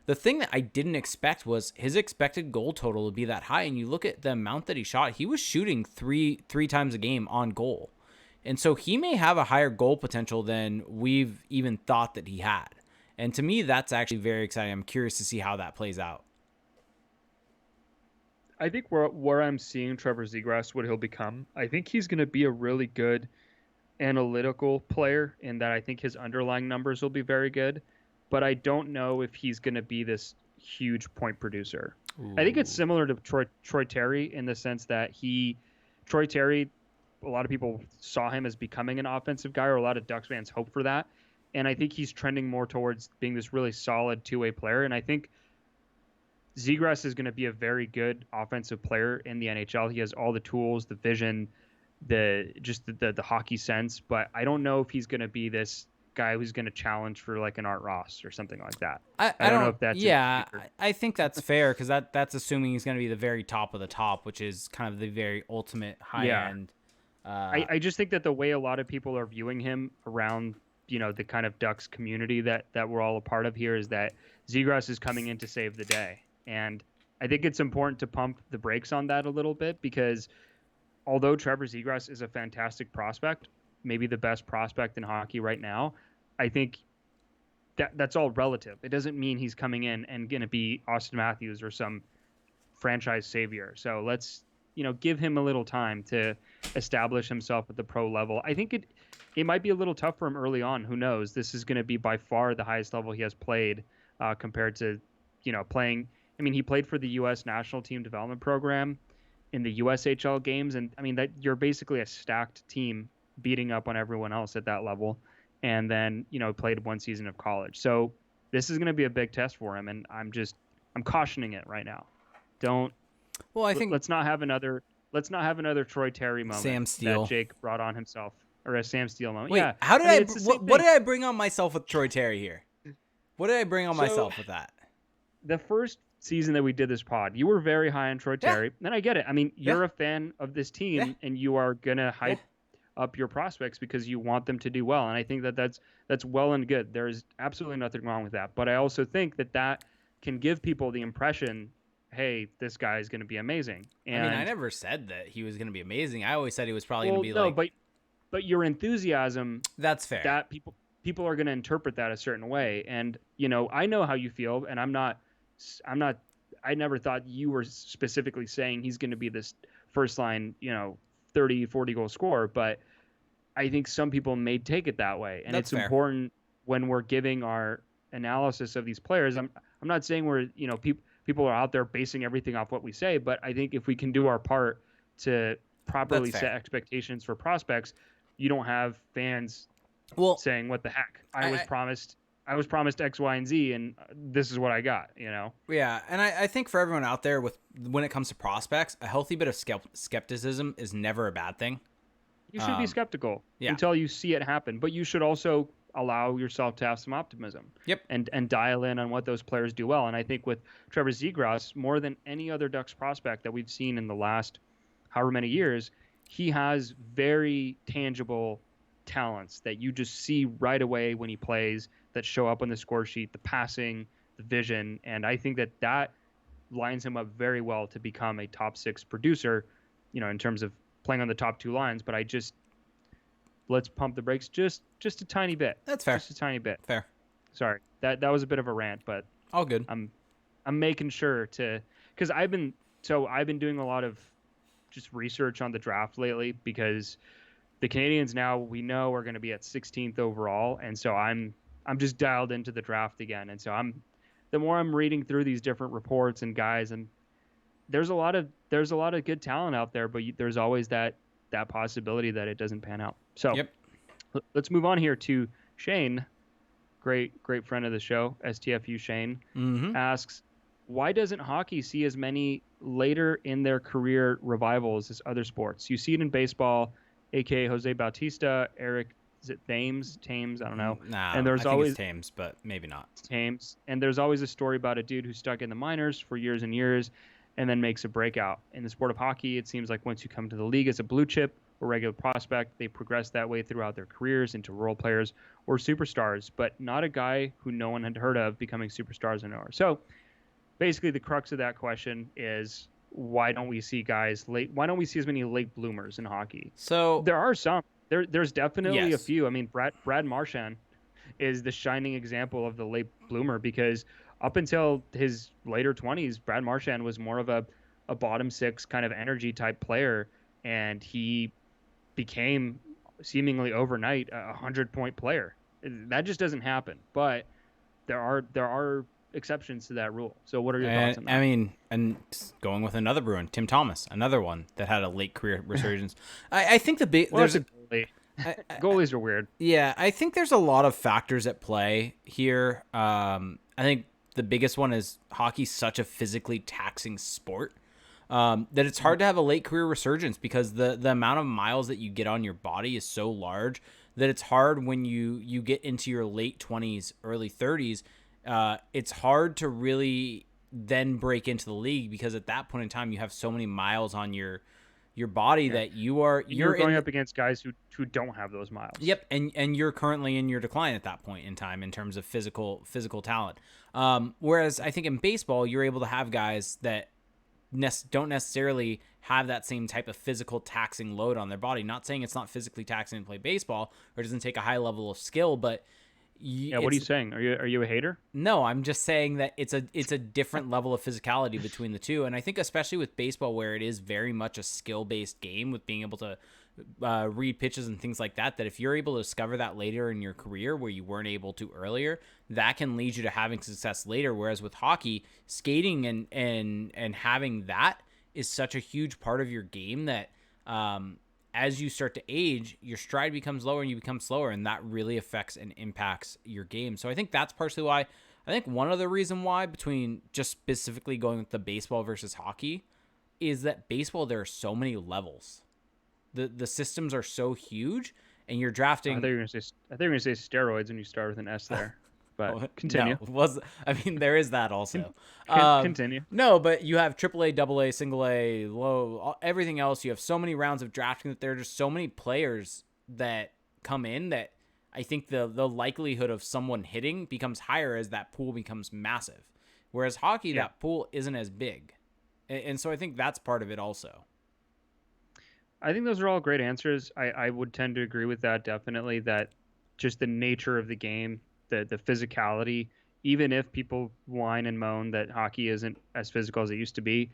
The thing that I didn't expect was his expected goal total would be that high. And you look at the amount that he shot, he was shooting three times a game on goal. And so he may have a higher goal potential than we've even thought that he had. And to me, that's actually very exciting. I'm curious to see how that plays out. I think where I'm seeing Trevor Zegras, what he'll become, I think he's going to be a really good analytical player in that I think his underlying numbers will be very good. But I don't know if he's going to be this huge point producer. Ooh. I think it's similar to Troy Terry in the sense that Troy Terry, a lot of people saw him as becoming an offensive guy, or a lot of Ducks fans hope for that. And I think he's trending more towards being this really solid two-way player. And I think Zegras is going to be a very good offensive player in the NHL. He has all the tools, the vision, the hockey sense. But I don't know if he's going to be this guy who's going to challenge for like an Art Ross or something like that. I don't know if that's I think that's fair because that's assuming he's going to be the very top of the top, which is kind of the very ultimate high end. I just think that the way a lot of people are viewing him around the kind of Ducks community that we're all a part of here is that Zegras is coming in to save the day. And I think it's important to pump the brakes on that a little bit because although Trevor Zegras is a fantastic prospect, maybe the best prospect in hockey right now, I think that's all relative. It doesn't mean he's coming in and going to be Austin Matthews or some franchise savior. So let's, give him a little time to establish himself at the pro level. I think it might be a little tough for him early on. Who knows? This is going to be by far the highest level he has played compared to, playing. I mean, he played for the U.S. National Team Development Program in the USHL games. And I mean, that you're basically a stacked team beating up on everyone else at that level. And then, played one season of college. So this is going to be a big test for him. And I'm cautioning it right now. Let's not have another Troy Terry moment. Sam Steele. That Jake brought on himself, or a Sam Steele moment. Wait, yeah. How did what did I bring on myself with Troy Terry here? What did I bring on myself with that? The first season that we did this pod, you were very high on Troy Terry. And I get it. I mean, you're a fan of this team and you are going to hype up your prospects because you want them to do well. And I think that's well and good. There's absolutely nothing wrong with that. But I also think that can give people the impression hey, this guy is going to be amazing. I mean, I And never said that he was going to be amazing. I always said he was probably going to well, be no, like, but your enthusiasm, that's fair. that people are going to interpret that a certain way. And I know how you feel, and I'm not I never thought you were specifically saying he's going to be this first line 30-40 goal scorer, but I think some people may take it that way, and That's it's fair. important when we're giving our analysis of these players. I'm not saying we're people are out there basing everything off what we say, but I think if we can do our part to That's properly set fair. expectations for prospects, you don't have fans Well, saying, "What the heck? I was I promised X, Y, and Z, and this is what I got." yeah, and I think for everyone out there with when it comes to prospects, a healthy bit of skepticism is never a bad thing. You should be Um, skeptical yeah. until you see it happen, but you should also allow yourself to have some optimism Yep. and dial in on what those players do well. And I think with Trevor Zegras, more than any other Ducks prospect that we've seen in the last however many years, he has very tangible talents that you just see right away when he plays, that show up on the score sheet, the passing, the vision. And I think that lines him up very well to become a top six producer, in terms of playing on the top two lines. But let's pump the brakes just a tiny bit. That's fair. Just a tiny bit. Fair. Sorry, that was a bit of a rant, but All good. I'm making sure to, because I've been doing a lot of just research on the draft lately, because the Canadians now, we know, are going to be at 16th overall, and so I'm just dialed into the draft again. And so the more I'm reading through these different reports and guys, and there's a lot of good talent out there, but there's always that possibility that it doesn't pan out. So Yep. let's move on here to Shane, great friend of the show, STFU Shane, asks, why doesn't hockey see as many later in their career revivals as other sports? You see it in baseball, aka Jose Bautista, Eric, is it Thames? I don't know. Nah, And there's I think always it's Thames, but maybe not. Thames, and there's always a story about a dude who's stuck in the minors for years and years and then makes a breakout. In the sport of hockey, it seems like once you come to the league as a blue chip or regular prospect, they progress that way throughout their careers into role players or superstars, but not a guy who no one had heard of becoming superstars anymore. So basically the crux of that question is, why don't we see as many late bloomers in hockey? So There are some. There's definitely a yes. few. I mean, Brad Marchand is the shining example of the late bloomer, because up until his later 20s, Brad Marchand was more of a bottom six kind of energy type player, and he became seemingly overnight a 100-point player. That just doesn't happen, but there are exceptions to that rule. So what are your thoughts on that? I mean, and going with another Bruin, Tim Thomas, another one that had a late career resurgence. I think the big Well, there's a goalie. Goalies are weird. Yeah, I think there's a lot of factors at play here. I think the biggest one is hockey's such a physically taxing sport that it's hard to have a late career resurgence, because the amount of miles that you get on your body is so large that it's hard when you get into your late 20s, early 30s. It's hard to really then break into the league, because at that point in time you have so many miles on your body that you're going up against guys who don't have those miles. Yep, and you're currently in your decline at that point in time in terms of physical talent. Whereas I think in baseball you're able to have guys that don't necessarily have that same type of physical taxing load on their body. Not saying it's not physically taxing to play baseball or doesn't take a high level of skill, but what are you saying? Are you a hater? No, I'm just saying that it's a different level of physicality between the two, and I think especially with baseball, where it is very much a skill-based game with being able to read pitches and things like that, that if you're able to discover that later in your career where you weren't able to earlier, that can lead you to having success later. Whereas with hockey, skating and having that is such a huge part of your game that as you start to age, your stride becomes lower and you become slower, and that really affects and impacts your game. So I think that's partially why. I think one other reason why, between just specifically going with the baseball versus hockey, is that baseball, there are so many levels. The systems are so huge, and you're drafting. I thought you were going to say steroids when you start with an S there. But continue. No, there is that also. Continue. No, but you have AAA, AA, single A, low, everything else. You have so many rounds of drafting that there are just so many players that come in that I think the likelihood of someone hitting becomes higher as that pool becomes massive. Whereas hockey, that pool isn't as big. And so I think that's part of it also. I think those are all great answers. I would tend to agree with that, definitely, that just the nature of the game, the physicality, even if people whine and moan that hockey isn't as physical as it used to be,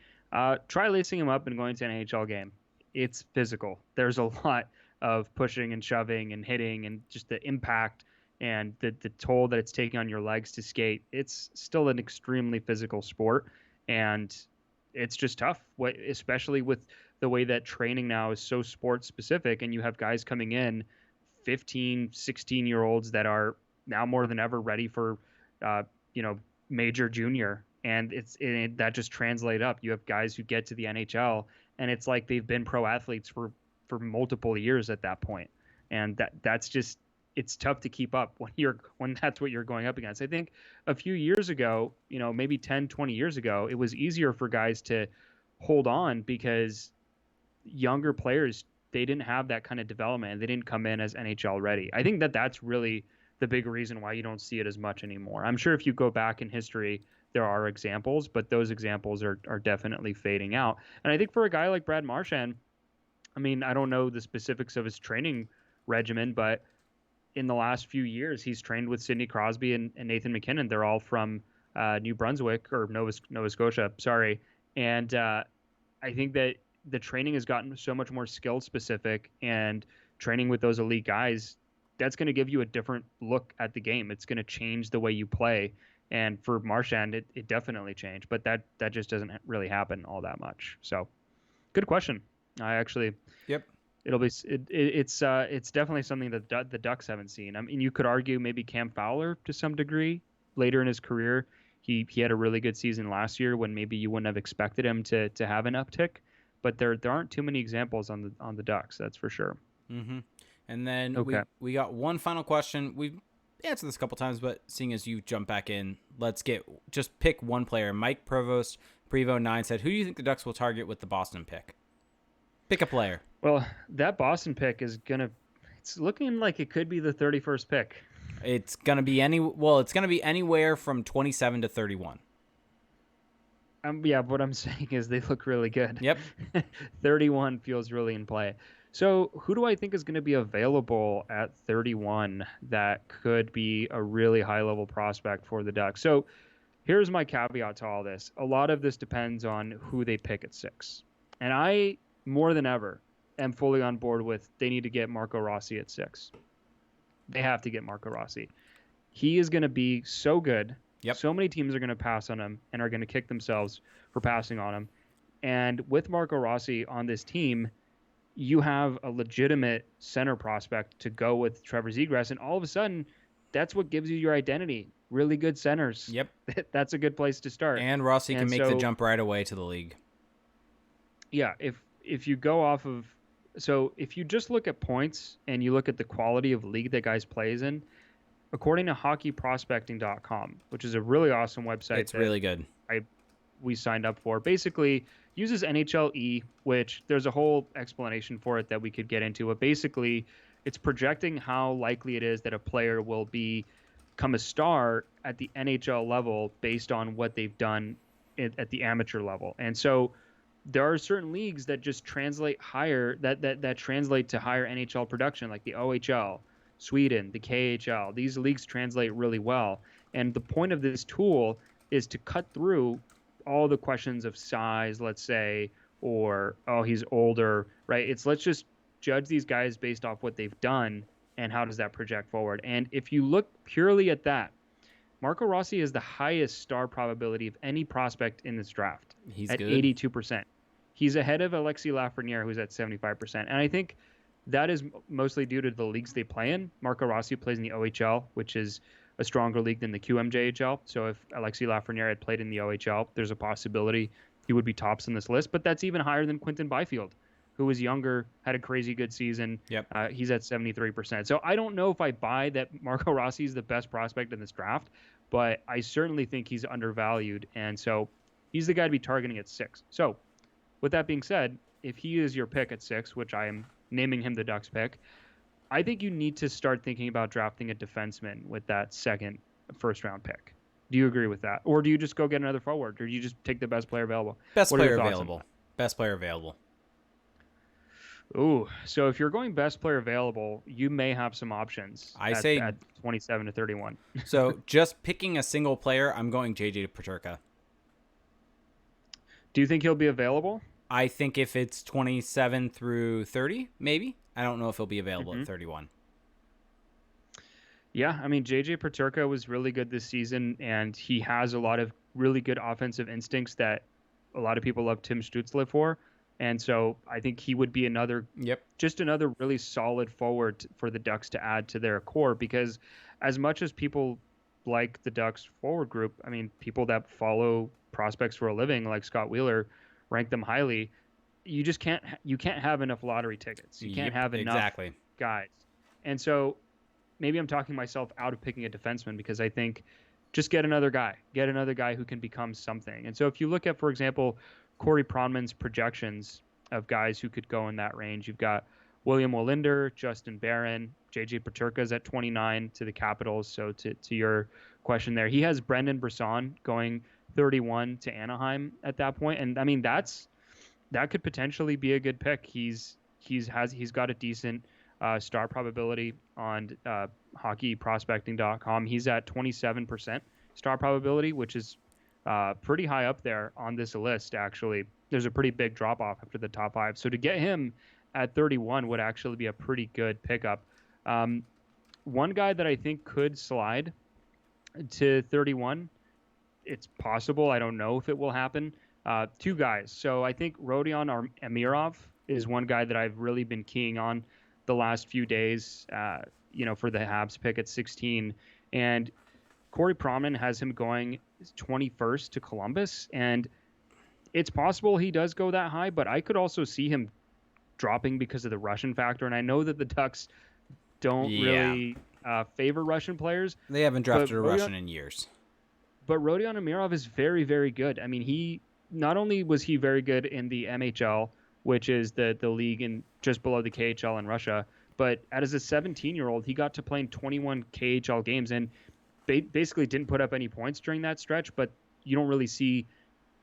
try lacing them up and going to an NHL game. It's physical. There's a lot of pushing and shoving and hitting and just the impact and the toll that it's taking on your legs to skate. It's still an extremely physical sport, and it's just tough, especially with the way that training now is so sports specific, and you have guys coming in 15, 16-year olds that are now more than ever ready for uh, you know major junior, and that just translate up. You have guys who get to the NHL and it's like they've been pro athletes for multiple years at that point, and that's just, it's tough to keep up when that's what you're going up against. I think a few years ago, maybe 10, 20 years ago, it was easier for guys to hold on because younger players, they didn't have that kind of development and they didn't come in as NHL ready. I think that's really the big reason why you don't see it as much anymore. I'm sure if you go back in history, there are examples, but those examples are definitely fading out. And I think for a guy like Brad Marchand, I mean, I don't know the specifics of his training regimen, but in the last few years, he's trained with Sidney Crosby and Nathan McKinnon. They're all from New Brunswick or Nova Scotia, sorry. And I think that the training has gotten so much more skill specific, and training with those elite guys, that's going to give you a different look at the game. It's going to change the way you play. And for Marchand, it definitely changed, but that just doesn't really happen all that much. So good question. I actually, Yep. It's definitely something that the Ducks haven't seen. I mean, you could argue maybe Cam Fowler to some degree later in his career. He had a really good season last year when maybe you wouldn't have expected him to have an uptick, but there aren't too many examples on the Ducks, that's for sure. Mm-hmm. And then Okay. we got one final question. We've answered this a couple times, but seeing as you jump back in, just pick one player. Mike Provost Prevo 9 said, "Who do you think the Ducks will target with the Boston pick?" Pick a player. Well, that Boston pick it's looking like it could be the 31st pick. It's gonna be anywhere from 27 to 31. Yeah, what I'm saying is they look really good. Yep. 31 feels really in play. So who do I think is going to be available at 31 that could be a really high level prospect for the Ducks? So here's my caveat to all this. A lot of this depends on who they pick at 6. And I, more than ever, am fully on board with they need to get Marco Rossi at 6. They have to get Marco Rossi. He is going to be so good. Yep. So many teams are going to pass on him and are going to kick themselves for passing on him. And with Marco Rossi on this team, you have a legitimate center prospect to go with Trevor Zegras. And all of a sudden, that's what gives you your identity. Really good centers. Yep. That's a good place to start. And Rossi can make the jump right away to the league. Yeah. If you go off of, so if you just look at points and you look at the quality of league that guys plays in, according to hockeyprospecting.com, which is a really awesome website. It's really good. We signed up for. Basically, uses NHLE, which there's a whole explanation for it that we could get into. But basically, it's projecting how likely it is that a player will become a star at the NHL level based on what they've done at the amateur level. And so there are certain leagues that just translate higher, that translate to higher NHL production, like the OHL, Sweden, the KHL. These leagues translate really well. And the point of this tool is to cut through all the questions of size, let's say, or, oh, he's older, right? Let's just judge these guys based off what they've done and how does that project forward. And if you look purely at that, Marco Rossi is the highest star probability of any prospect in this draft. He's at good. 82%. He's ahead of Alexis Lafreniere, who's at 75%. And I think that is mostly due to the leagues they play in. Marco Rossi plays in the OHL, which is a stronger league than the QMJHL. So if Alexis Lafreniere had played in the OHL, there's a possibility he would be tops on this list. But that's even higher than Quinton Byfield, who was younger, had a crazy good season. Yep. He's at 73%. So I don't know if I buy that Marco Rossi is the best prospect in this draft, but I certainly think he's undervalued. And so he's the guy to be targeting at 6. So with that being said, if he is your pick at 6, which I am naming him the Ducks pick, I think you need to start thinking about drafting a defenseman with that second first-round pick. Do you agree with that? Or do you just go get another forward? Or do you just take the best player available? Best What are your player thoughts on available. Best player available. that? Ooh, so if you're going best player available, you may have some options I at, say at 27 to 31. so. Just picking a single player, I'm going JJ Peterka. Do you think he'll be available? I think if it's 27 through 30, maybe. I don't know if he'll be available Hmm. at 31. Yeah, I mean, JJ Peterka was really good this season, and he has a lot of really good offensive instincts that a lot of people love Tim Stützle for. And so I think he would be Yep. just another really solid forward for the Ducks to add to their core because as much as people like the Ducks forward group, I mean, people that follow prospects for a living like Scott Wheeler rank them highly. You can't have enough lottery tickets. You can't Yep. have enough Exactly. guys. And so maybe I'm talking myself out of picking a defenseman because I think just get another guy who can become something. And so if you look at, for example, Corey Pronman's projections of guys who could go in that range, you've got William Wallinder, Justin Barron, JJ Peterka's at 29 to the Capitals. So to your question there, he has Brendan Brisson going 31 to Anaheim at that point. And I mean, that could potentially be a good pick. He's got a decent star probability on hockeyprospecting.com. He's at 27% star probability, which is pretty high up there on this list. Actually, there's a pretty big drop off after the top five. So to get him at 31 would actually be a pretty good pickup. Um, One guy that I think could slide to 31, it's possible. I don't know if it will happen. Two guys. So I think Rodion Amirov is one guy that I've really been keying on the last few days, for the Habs pick at 16. And Corey Pronman has him going 21st to Columbus. And it's possible he does go that high, but I could also see him dropping because of the Russian factor. And I know that the Ducks don't Yeah. really favor Russian players, They haven't but drafted a Russian in years. Rodion Amirov is very, very good. I mean, he not only was he very good in the MHL, which is the league in just below the KHL in Russia, but as a 17-year-old, he got to play in 21 KHL games and basically didn't put up any points during that stretch. But you don't really see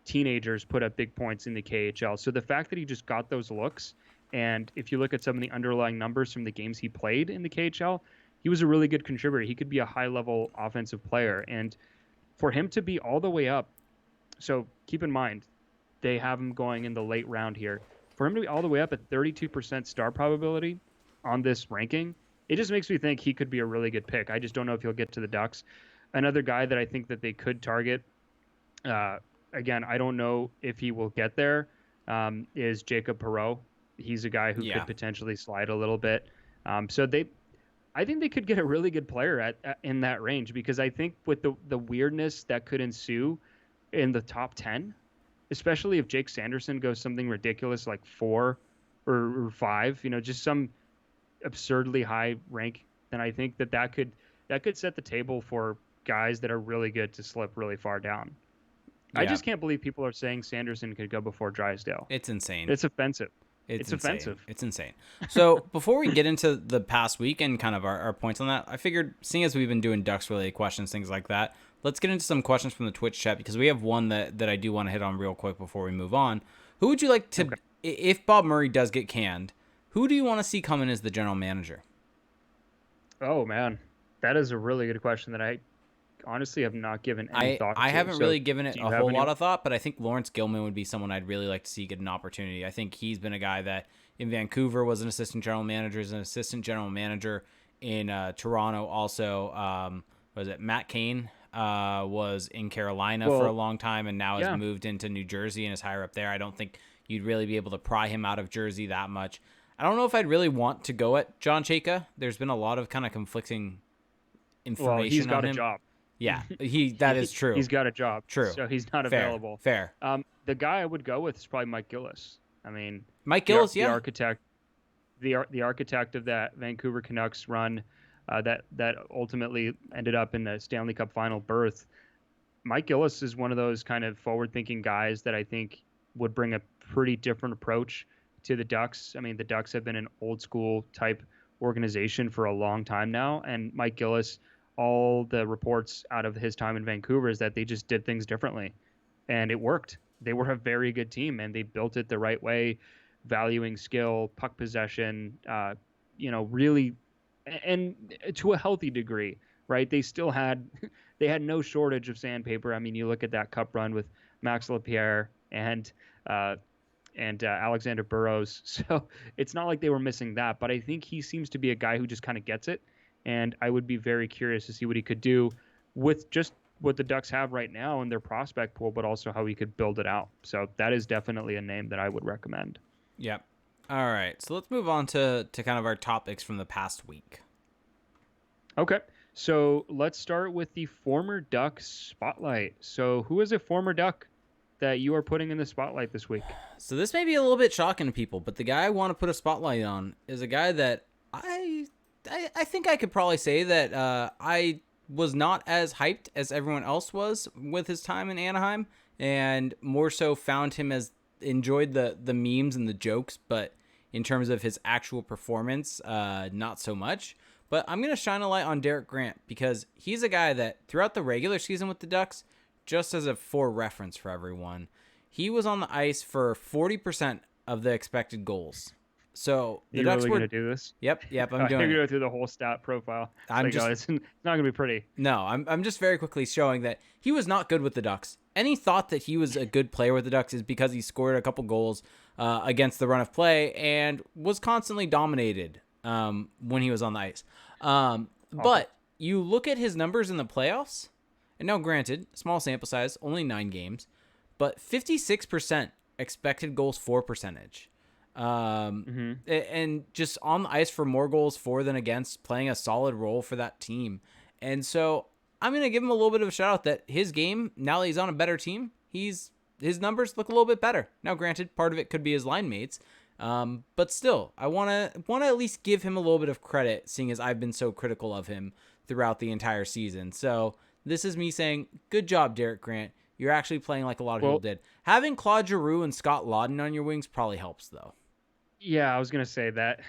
teenagers put up big points in the KHL. So the fact that he just got those looks, and if you look at some of the underlying numbers from the games he played in the KHL, he was a really good contributor. He could be a high-level offensive player, and for him to be all the way up, so keep in mind, they have him going in the late round here. For him to be all the way up at 32% star probability on this ranking, it just makes me think he could be a really good pick. I just don't know if he'll get to the Ducks. Another guy that I think that they could target, again, I don't know if he will get there, is Jacob Perrault. He's a guy who Yeah. could potentially slide a little bit. I think they could get a really good player in that range because I think with the weirdness that could ensue in the top 10, especially if Jake Sanderson goes something ridiculous like 4 or 5, just some absurdly high rank, then I think that could set the table for guys that are really good to slip really far down. I Yeah. just can't believe people are saying Sanderson could go before Drysdale. It's insane. It's offensive. It's It's insane. offensive. It's insane. So before we get into the past week and kind of our points on that, I figured, seeing as we've been doing Ducks related questions, things like that, let's get into some questions from the Twitch chat because we have one that I do want to hit on real quick before we move on. Who would you like to, if Bob Murray does get canned, who do you want to see come in as the general manager? Oh man, that is a really good question that I honestly have not given any thought to. I haven't So, really given it do you a have whole any? lot of thought, but I think Lawrence Gilman would be someone I'd really like to see get an opportunity. I think he's been a guy that in Vancouver was an assistant general manager, is an assistant general manager in Toronto. Also, was it Matt Cain was in Carolina for a long time and now has moved into New Jersey and is higher up there. I don't think you'd really be able to pry him out of Jersey that much. I don't know if I'd really want to go at John Chayka. There's been a lot of kind of conflicting information Well, he's got on a him. job. Yeah, that is true. He's got a job. True. So he's not Fair. available. Fair. The guy I would go with is probably Mike Gillis. I mean, Mike Gillis, the architect, the architect of that Vancouver Canucks run, that ultimately ended up in the Stanley Cup final berth. Mike Gillis is one of those kind of forward-thinking guys that I think would bring a pretty different approach to the Ducks. I mean, the Ducks have been an old school type organization for a long time now, and Mike Gillis all the reports out of his time in Vancouver is that they just did things differently, and it worked. They were a very good team, and they built it the right way, valuing skill, puck possession, really, and to a healthy degree, right? They still had, they had no shortage of sandpaper. I mean, you look at that cup run with Max Lapierre and Alexander Burrows. So it's not like they were missing that, but I think he seems to be a guy who just kind of gets it. And I would be very curious to see what he could do with just what the Ducks have right now in their prospect pool, but also how he could build it out. So that is definitely a name that I would recommend. Yep. All right. So let's move on to kind of our topics from the past week. Okay. So let's start with the former Ducks spotlight. So who is a former Duck that you are putting in the spotlight this week? So this may be a little bit shocking to people, but the guy I want to put a spotlight on is a guy that I think I could probably say that I was not as hyped as everyone else was with his time in Anaheim, and more so found him as enjoyed the memes and the jokes, but in terms of his actual performance, not so much. But I'm going to shine a light on Derek Grant because he's a guy that throughout the regular season with the Ducks, just as a for reference for everyone, he was on the ice for 40% of the expected goals. So the Ducks really were going to do this? Yep, I'm I'm doing going to it. go through the whole stat profile. It's not going to be pretty. No, I'm just very quickly showing that he was not good with the Ducks. Any thought that he was a good player with the Ducks is because he scored a couple goals against the run of play and was constantly dominated when he was on the ice. But you look at his numbers in the playoffs, and now granted, small sample size, only 9 games, but 56% expected goals for percentage. And just on the ice for more goals for than against, playing a solid role for that team. And so I'm going to give him a little bit of a shout out that his game, now that he's on a better team, his numbers look a little bit better. Now, granted, part of it could be his line mates. But still, I want to at least give him a little bit of credit, seeing as I've been so critical of him throughout the entire season. So this is me saying, good job, Derek Grant. You're actually playing like a lot of people did. Having Claude Giroux and Scott Laughton on your wings probably helps, though. Yeah, I was going to say that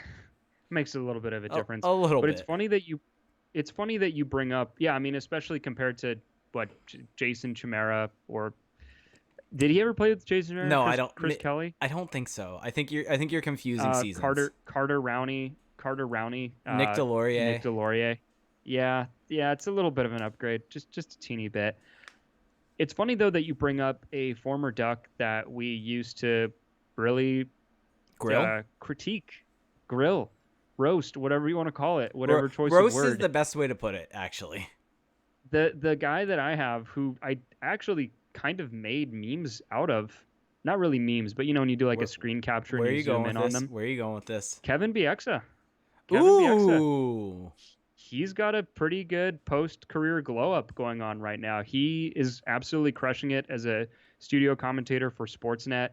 makes a little bit of a difference. A little bit. It's funny that you bring up, yeah, I mean, especially compared to Jason Chimera, or did he ever play with Jason Chimera? No, I don't. Chris Kelly? I don't think so. I think you're confusing seasons. Carter Rowney, Nick Delorier. Yeah, it's a little bit of an upgrade, just a teeny bit. It's funny though that you bring up a former Duck that we used to really critique, grill, roast, whatever you want to call it, whatever choice roast of word. Is the best way to put it, actually. The guy that I have, who I actually kind of made memes out of, not really memes, but when you do like a screen capture and you zoom in on them. Where are you going with this? Kevin Bieksa. Ooh. He's got a pretty good post-career glow-up going on right now. He is absolutely crushing it as a studio commentator for Sportsnet.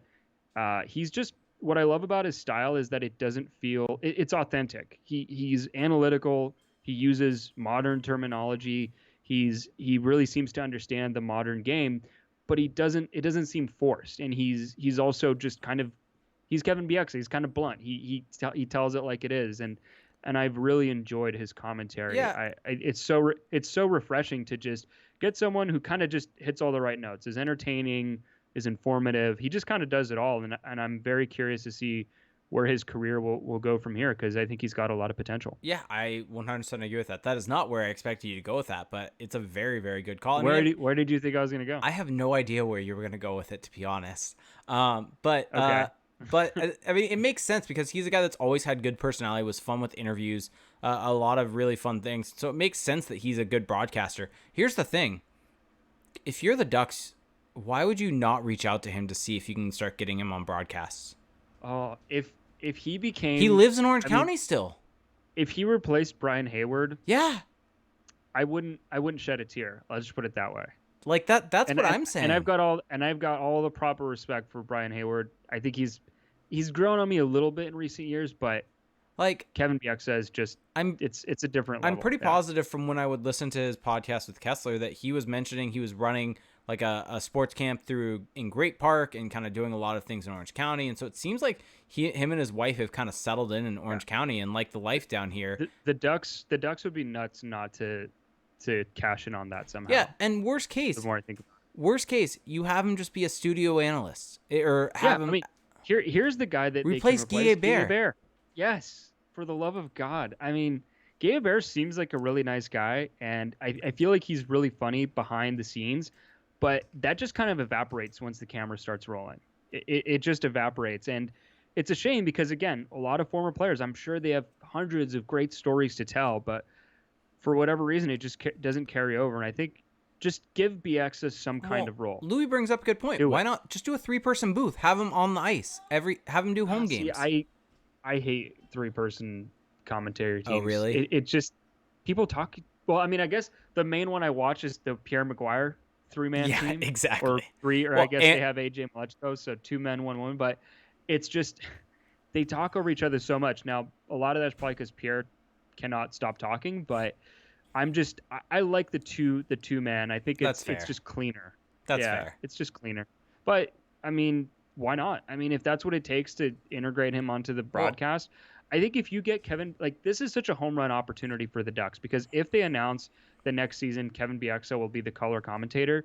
He's just, what I love about his style is that it doesn't feel, it's authentic. He's analytical. He uses modern terminology. He really seems to understand the modern game, but it doesn't seem forced. And he's also just kind of, he's Kevin Bieksa. He's kind of blunt. He tells it like it is. And I've really enjoyed his commentary. Yeah. It's so refreshing to just get someone who kind of just hits all the right notes, is entertaining, is informative. He just kind of does it all. And I'm very curious to see where his career will go from here, because I think he's got a lot of potential. Yeah, I 100% agree with that. That is not where I expected you to go with that, but it's a very, very good call. Where did you think I was going to go? I have no idea where you were going to go with it, to be honest. But okay. But I mean, it makes sense because he's a guy that's always had good personality, was fun with interviews, a lot of really fun things. So it makes sense that he's a good broadcaster. Here's the thing. If you're the Ducks, why would you not reach out to him to see if you can start getting him on broadcasts? Oh, if he became... He lives in Orange County still. If he replaced Brian Hayward... Yeah. I wouldn't shed a tear. Let's just put it that way. Like that's what I'm saying. And I've got all the proper respect for Brian Hayward. I think he's grown on me a little bit in recent years, but like Kevin Bieksa is just it's a different level. I'm pretty positive from when I would listen to his podcast with Kessler that he was mentioning he was running like a sports camp in Great Park and kind of doing a lot of things in Orange County. And so it seems like him and his wife have kind of settled in Orange County and like the life down here. The Ducks would be nuts not to to cash in on that somehow. Yeah, and The more I think about worst case, you have him just be a studio analyst or it. Yeah, have him I mean, here's the guy that they can replace replace. Guy Bear. Yes, for the love of God. I mean, Guy Bear seems like a really nice guy, and I feel like he's really funny behind the scenes, but that just kind of evaporates once the camera starts rolling. It just evaporates, and it's a shame because, again, a lot of former players, I'm sure they have hundreds of great stories to tell, but for whatever reason, it just doesn't carry over. And I think just give BX some kind of role. Louis brings up a good point. Do Why it. not just do a 3-person booth? Have him on the ice. Have him do home See, games. I hate 3-person commentary teams. Oh, really? It just people talk. Well, I mean, I guess the main one I watch is the Pierre Maguire 3-man team. Exactly. Or three, or Well, I guess they have AJ Mleczko, so 2 men, 1 woman. But it's just they talk over each other so much. Now, a lot of that's probably because Pierre cannot stop talking, but I like the two man. I think it's just cleaner. That's fair. It's just cleaner. But I mean, why not? I mean, if that's what it takes to integrate him onto the broadcast, I think if you get Kevin, like, this is such a home run opportunity for the Ducks, because if they announce the next season Kevin Bieksa will be the color commentator,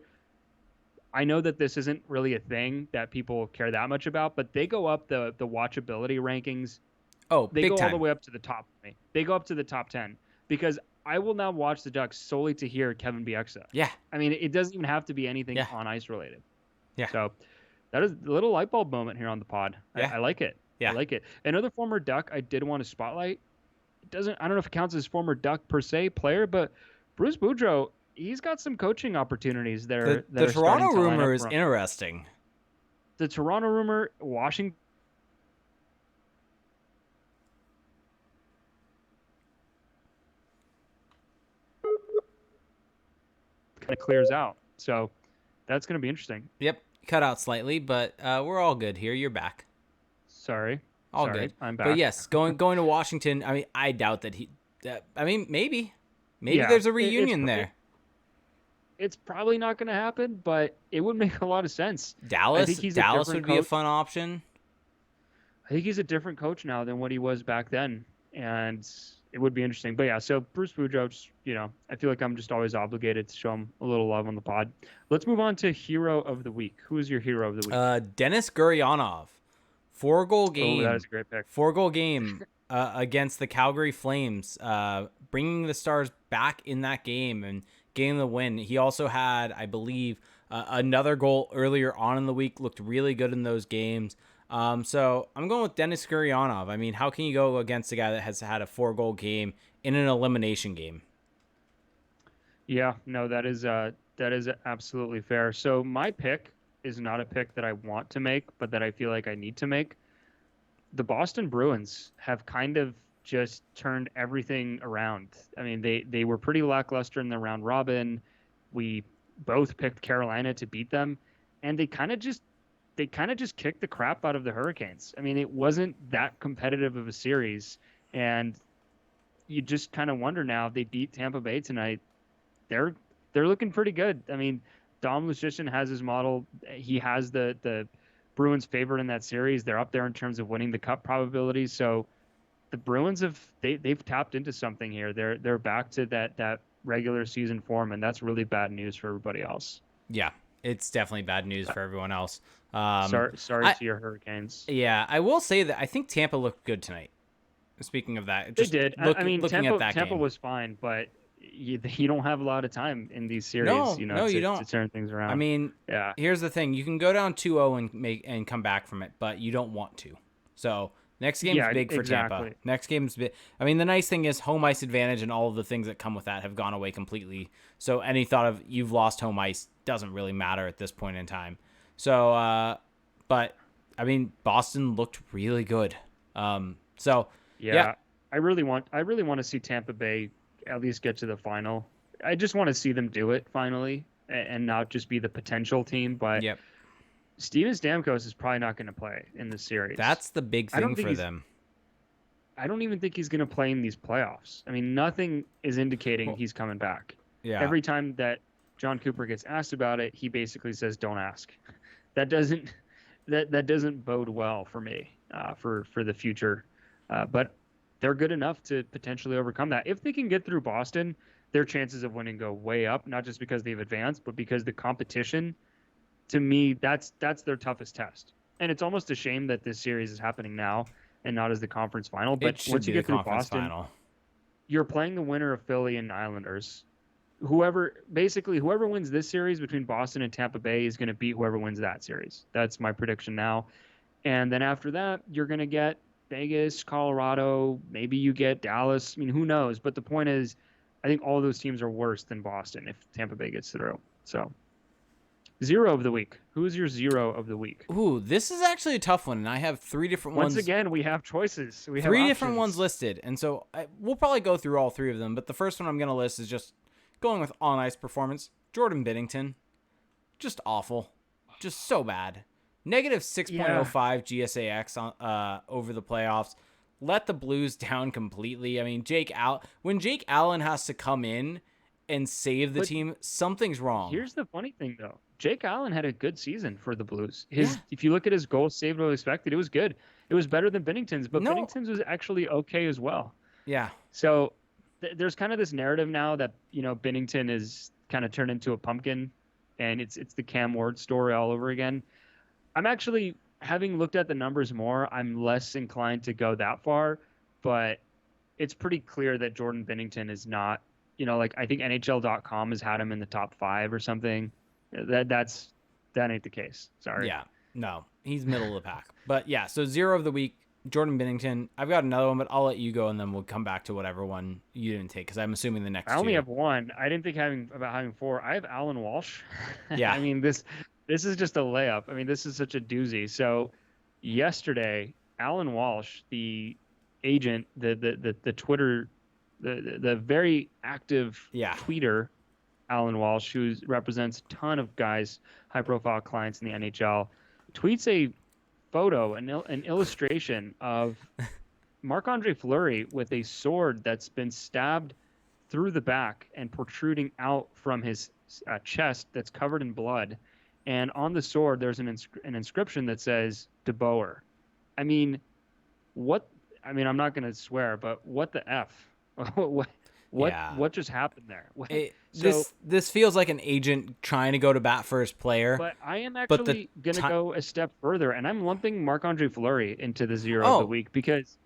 I know that this isn't really a thing that people care that much about, but they go up the watchability rankings. Oh, they big go time. all the way up to the top. They go up to the top 10 because I will now watch the Ducks solely to hear Kevin Bieksa. Yeah. I mean, it doesn't even have to be anything on ice related. Yeah. So that is a little light bulb moment here on the pod. Yeah. I like it. Yeah. I like it. Another former Duck I did want to spotlight. I don't know if it counts as former Duck per se player, but Bruce Boudreau, he's got some coaching opportunities there. The Toronto rumor is interesting. The Toronto rumor, Washington. Kind of clears out. So that's going to be interesting. Yep. Cut out slightly, but we're all good here. You're back. Sorry. All good. I'm back. But yes, going to Washington, I mean, I doubt that maybe there's a reunion there. It's probably not going to happen, but it would make a lot of sense. Dallas would be a fun option. I think he's a different coach now than what he was back then, and it would be interesting. But yeah, so Bruce Boudreau, I feel like I'm just always obligated to show him a little love on the pod. Let's move on to hero of the week. Who is your hero of the week? Denis Gurianov, 4-goal game. Oh, that is a great pick. 4-goal game against the Calgary Flames, bringing the Stars back in that game and getting the win. He also had, I believe, another goal earlier on in the week. Looked really good in those games. So I'm going with Denis Gurianov. I mean, how can you go against a guy that has had a 4-goal game in an elimination game? Yeah, no, that is absolutely fair. So my pick is not a pick that I want to make, but that I feel like I need to make. The Boston Bruins have kind of just turned everything around. I mean, they were pretty lackluster in the round robin. We both picked Carolina to beat them, and they kind of just kicked the crap out of the Hurricanes. I mean, it wasn't that competitive of a series, and you just kind of wonder now, if they beat Tampa Bay tonight, they're looking pretty good. I mean, Dom Lucian has his model. He has the Bruins favored in that series. They're up there in terms of winning the cup probabilities. So the Bruins they've tapped into something here. They're back to that regular season form, and that's really bad news for everybody else. Yeah, it's definitely bad news for everyone else. Sorry to your Hurricanes. Yeah, I will say that I think Tampa looked good tonight. Speaking of that, they did. I mean, Tampa game. was fine, but you don't have a lot of time in these series. You don't. To turn things around. I mean, yeah. Here's the thing: you can go down 2-0 and come back from it, but you don't want to. So next game's big for Tampa. Next game's big. I mean, the nice thing is home ice advantage and all of the things that come with that have gone away completely. So any thought of you've lost home ice doesn't really matter at this point in time. So, but I mean, Boston looked really good. Yeah. I really want to see Tampa Bay at least get to the final. I just want to see them do it finally and not just be the potential team. But Steven Stamkos is probably not going to play in this series. That's the big thing for them. I don't even think he's going to play in these playoffs. I mean, nothing is indicating he's coming back. Yeah. Every time that John Cooper gets asked about it, he basically says, "Don't ask." That doesn't bode well for me for the future. But they're good enough to potentially overcome that. If they can get through Boston, their chances of winning go way up, not just because they've advanced, but because the competition, to me, that's their toughest test. And it's almost a shame that this series is happening now and not as the conference final. But It should once be you the get through conference Boston, final. you're playing the winner of Philly and Islanders. Whoever wins this series between Boston and Tampa Bay is going to beat whoever wins that series. That's my prediction now. And then after that, you're going to get Vegas, Colorado, maybe you get Dallas. I mean, who knows? But the point is, I think all those teams are worse than Boston if Tampa Bay gets through. So, zero of the week. Who is your zero of the week? Ooh, this is actually a tough one, and I have three different ones. Once again, we have choices. We have three options. different ones listed, and so we'll probably go through all three of them. But the first one I'm going to list is just going with on ice performance. Jordan Binnington, just awful, just so bad. Negative 6.05 GSAX on over the playoffs. Let the Blues down completely. I mean, when Jake Allen has to come in and save the team, something's wrong. Here's the funny thing, though. Jake Allen had a good season for the Blues. If you look at his goals saved or expected, it was good. It was better than Binnington's, but Binnington's was actually okay as well. Yeah. So there's kind of this narrative now that, Binnington is kind of turned into a pumpkin, and it's the Cam Ward story all over again. I'm actually, having looked at the numbers more, I'm less inclined to go that far, but it's pretty clear that Jordan Binnington is not, I think NHL.com has had him in the top 5 or something. That ain't the case. Sorry. Yeah, no, he's middle of the pack. But yeah, so zero of the week, Jordan Binnington. I've got another one, but I'll let you go, and then we'll come back to whatever one you didn't take, because I'm assuming the next I only two. have one. I didn't think about having 4. I have Alan Walsh. Yeah. I mean, this is just a layup. I mean, this is such a doozy. So yesterday, Alan Walsh, the agent, the Twitter, the very active tweeter, Alan Walsh, who represents a ton of guys, high-profile clients in the NHL, tweets a photo, an illustration of Marc-Andre Fleury with a sword that's been stabbed through the back and protruding out from his chest that's covered in blood. And on the sword, there's an inscription that says "De Boer." I mean, I'm not going to swear, but what the F? What just happened there? This feels like an agent trying to go to bat for his player. But I am actually going to go a step further, and I'm lumping Marc-Andre Fleury into the zero of the week, because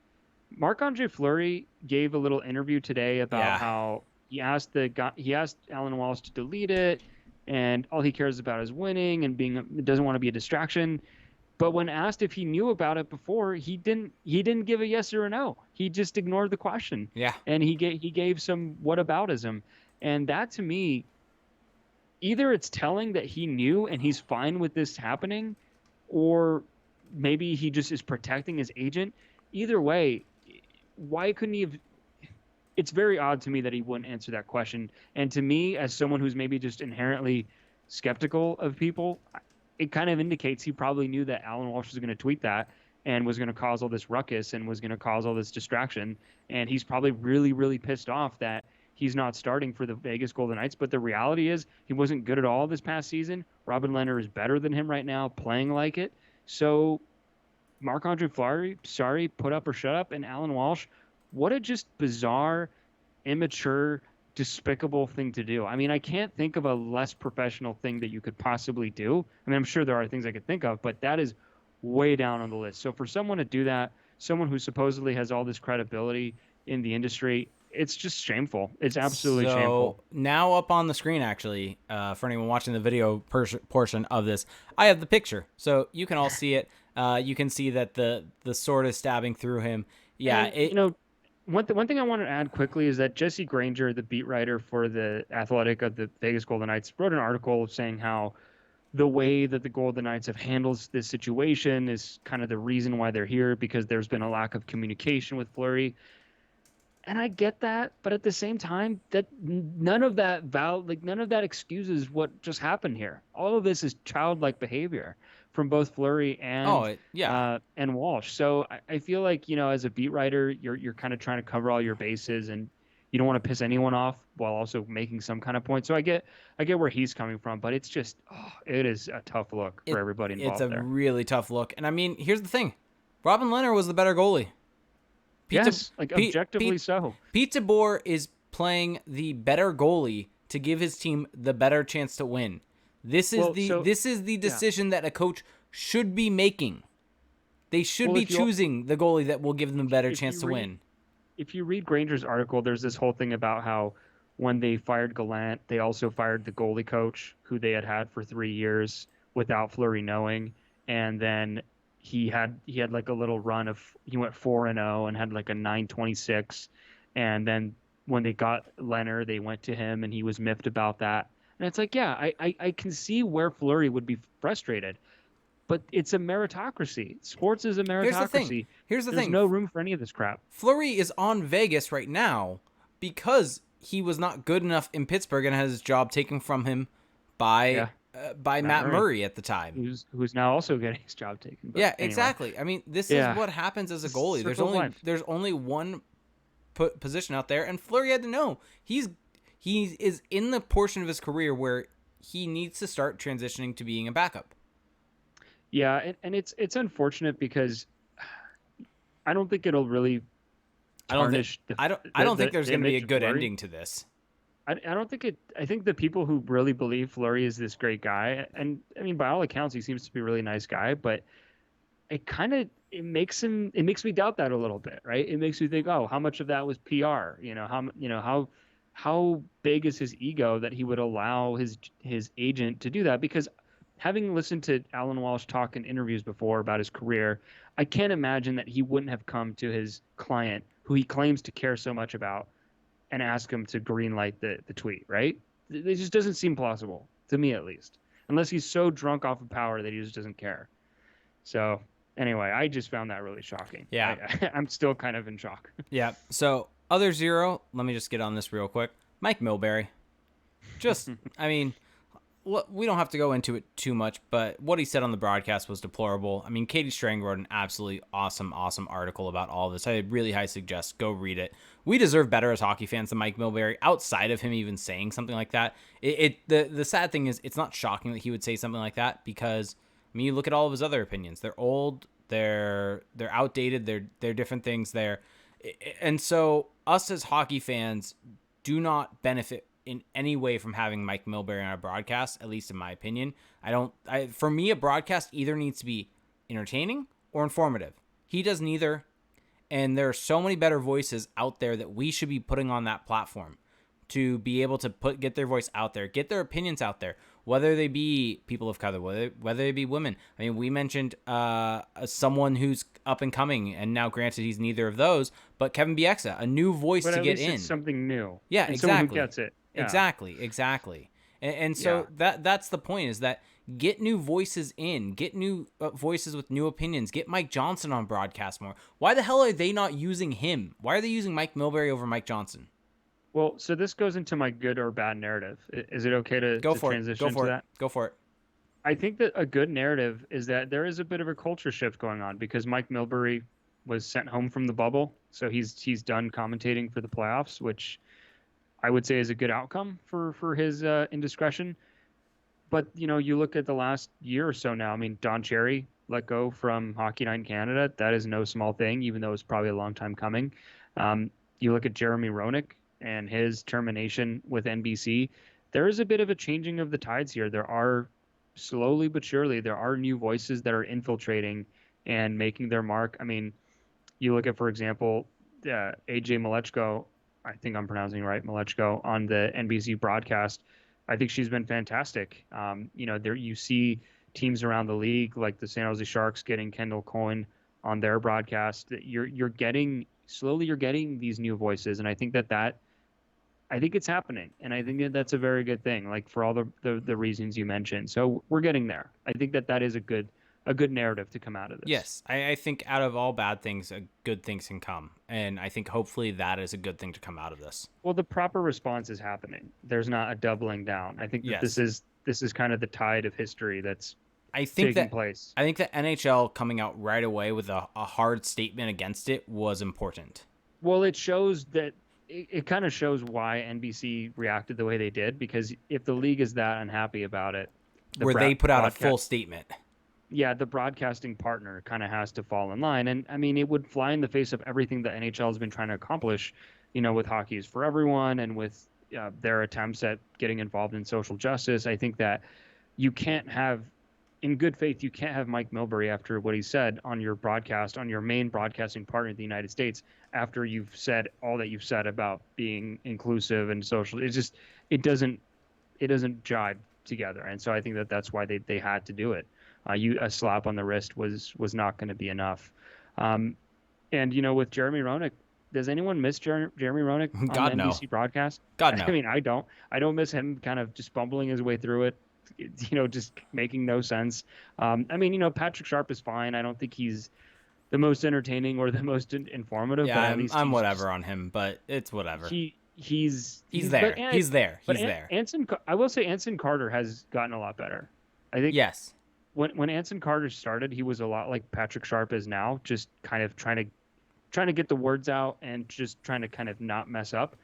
Marc-Andre Fleury gave a little interview today about how he asked Alan Walsh to delete it, and all he cares about is winning and doesn't want to be a distraction. But when asked if he knew about it before, he didn't give a yes or a no. He just ignored the question. Yeah. And he gave some whataboutism. And that, to me, either it's telling that he knew and he's fine with this happening, or maybe he just is protecting his agent. Either way, why couldn't he have? It's very odd to me that he wouldn't answer that question. And to me, as someone who's maybe just inherently skeptical of people, it kind of indicates he probably knew that Alan Walsh was going to tweet that and was going to cause all this ruckus and was going to cause all this distraction. And he's probably really, really pissed off that he's not starting for the Vegas Golden Knights. But the reality is he wasn't good at all this past season. Robin Lehner is better than him right now, playing like it. So Marc-Andre Fleury, sorry, put up or shut up. And Alan Walsh, what a just bizarre, immature, despicable thing to do. I mean, I can't think of a less professional thing that you could possibly do. I mean, I'm sure there are things I could think of, but that is way down on the list. So for someone to do that, someone who supposedly has all this credibility in the industry, it's just shameful. It's absolutely shameful. Now up on the screen, actually, for anyone watching the video portion of this, I have the picture. So you can all see it. You can see that the sword is stabbing through him. Yeah. And, one thing I want to add quickly is that Jesse Granger, the beat writer for the Athletic of the Vegas Golden Knights, wrote an article saying how the way that the Golden Knights have handled this situation is kind of the reason why they're here, because there's been a lack of communication with Fleury. And I get that, but at the same time, that none of that excuses what just happened here. All of this is childlike behavior from both Fleury and and Walsh. So I feel like, as a beat writer, you're kind of trying to cover all your bases, and you don't want to piss anyone off while also making some kind of point. So I get where he's coming from, but it's just it is a tough look for everybody involved. It's a really tough look. And I mean, here's the thing. Robin Lehner was the better goalie. Objectively so. Pete DeBoer is playing the better goalie to give his team the better chance to win. This is the decision that a coach should be making. They should be choosing the goalie that will give them a better chance to win. If you read Granger's article, there's this whole thing about how when they fired Gallant, they also fired the goalie coach who they had for 3 years without Fleury knowing. And then he had like a little run of, he went 4-0 and had like a 9.26. And then when they got Leonard, they went to him and he was miffed about that. And it's like, yeah, I can see where Fleury would be frustrated. But it's a meritocracy. Sports is a meritocracy. Here's the thing. There's no room for any of this crap. Fleury is on Vegas right now because he was not good enough in Pittsburgh and had his job taken from him by Matt Murray at the time. Who's now also getting his job taken. But yeah, anyway. exactly. I mean, this is what happens as a goalie. There's only one position out there, and Fleury had to know he is in the portion of his career where he needs to start transitioning to being a backup. Yeah, and it's unfortunate because I don't think it'll really tarnish. I don't think there's going to be a good ending to this. I don't think it. I think the people who really believe Fleury is this great guy, and I mean by all accounts he seems to be a really nice guy, but it makes me doubt that a little bit, right? It makes me think, oh, how much of that was PR? How big is his ego that he would allow his agent to do that? Because having listened to Alan Walsh talk in interviews before about his career, I can't imagine that he wouldn't have come to his client, who he claims to care so much about, and ask him to greenlight the tweet, right? It just doesn't seem plausible, to me at least, unless he's so drunk off of power that he just doesn't care. So anyway, I just found that really shocking. Yeah. I'm still kind of in shock. Yeah. So other zero, let me just get on this real quick. Mike Milbury. Just, I mean, we don't have to go into it too much, but what he said on the broadcast was deplorable. I mean, Katie Strang wrote an absolutely awesome article about all of this. I really highly suggest go read it. We deserve better as hockey fans than Mike Milbury, outside of him even saying something like that. The sad thing is, it's not shocking that he would say something like that because, I mean, you look at all of his other opinions. They're old, they're outdated, they're different things there. And so us as hockey fans do not benefit in any way from having Mike Milbury on a broadcast, at least in my opinion. For me, a broadcast either needs to be entertaining or informative. He does neither, and there are so many better voices out there that we should be putting on that platform to be able to get their voice out there, get their opinions out there, whether they be people of color, whether they be women. I mean, we mentioned someone who's up and coming, and now granted he's neither of those, but Kevin Bieksa, a new voice to get in. It's something new. Yeah, and exactly. Someone who gets it. Yeah. Exactly. And so that's the point, is that get new voices in, get new voices with new opinions, get Mike Johnson on broadcast more. Why the hell are they not using him? Why are they using Mike Milbury over Mike Johnson? Well, so this goes into my good or bad narrative. Is it okay to transition to that? Go for it. I think that a good narrative is that there is a bit of a culture shift going on because Mike Milbury was sent home from the bubble. So he's done commentating for the playoffs, which I would say is a good outcome for his indiscretion. But, you look at the last year or so now. I mean, Don Cherry let go from Hockey Night in Canada. That is no small thing, even though it's probably a long time coming. You look at Jeremy Roenick and his termination with NBC. There is a bit of a changing of the tides here. There are, slowly but surely, there are new voices that are infiltrating and making their mark. I mean, you look at, for example, AJ Malechko, I think I'm pronouncing it right, Malechko, on the NBC broadcast. I think she's been fantastic. There you see teams around the league like the San Jose Sharks getting Kendall Coyne on their broadcast. You're getting these new voices, and I think I think it's happening, and I think that's a very good thing, like for all the reasons you mentioned. So we're getting there. I think that is a good narrative to come out of this. Yes, I think out of all bad things, good things can come, and I think hopefully that is a good thing to come out of this. Well, the proper response is happening. There's not a doubling down. I think that this is kind of the tide of history that's taking place. I think that NHL coming out right away with a hard statement against it was important. Well, it shows that. It kind of shows why NBC reacted the way they did, because if the league is that unhappy about it, they put out a full statement. Yeah, the broadcasting partner kind of has to fall in line. And I mean, it would fly in the face of everything the NHL has been trying to accomplish, with Hockey is for Everyone and with their attempts at getting involved in social justice. I think that you can't have, in good faith, you can't have Mike Milbury after what he said on your broadcast, on your main broadcasting partner in the United States, after you've said all that you've said about being inclusive and social. It's just, it doesn't jive together. And so I think that that's why they had to do it. A slap on the wrist was not going to be enough. And with Jeremy Roenick, does anyone miss Jeremy Roenick on God, the no. NBC broadcast? God, no. I mean, I don't. I don't miss him kind of just bumbling his way through it, just making no sense. I mean, Patrick Sharp is fine. I don't think he's the most entertaining or the most informative. Yeah, but at least I'm whatever on him, but it's whatever. He's there. He's there. I will say Anson Carter has gotten a lot better. I think yes. When Anson Carter started, he was a lot like Patrick Sharp is now, just kind of trying to get the words out and just trying to kind of not mess up.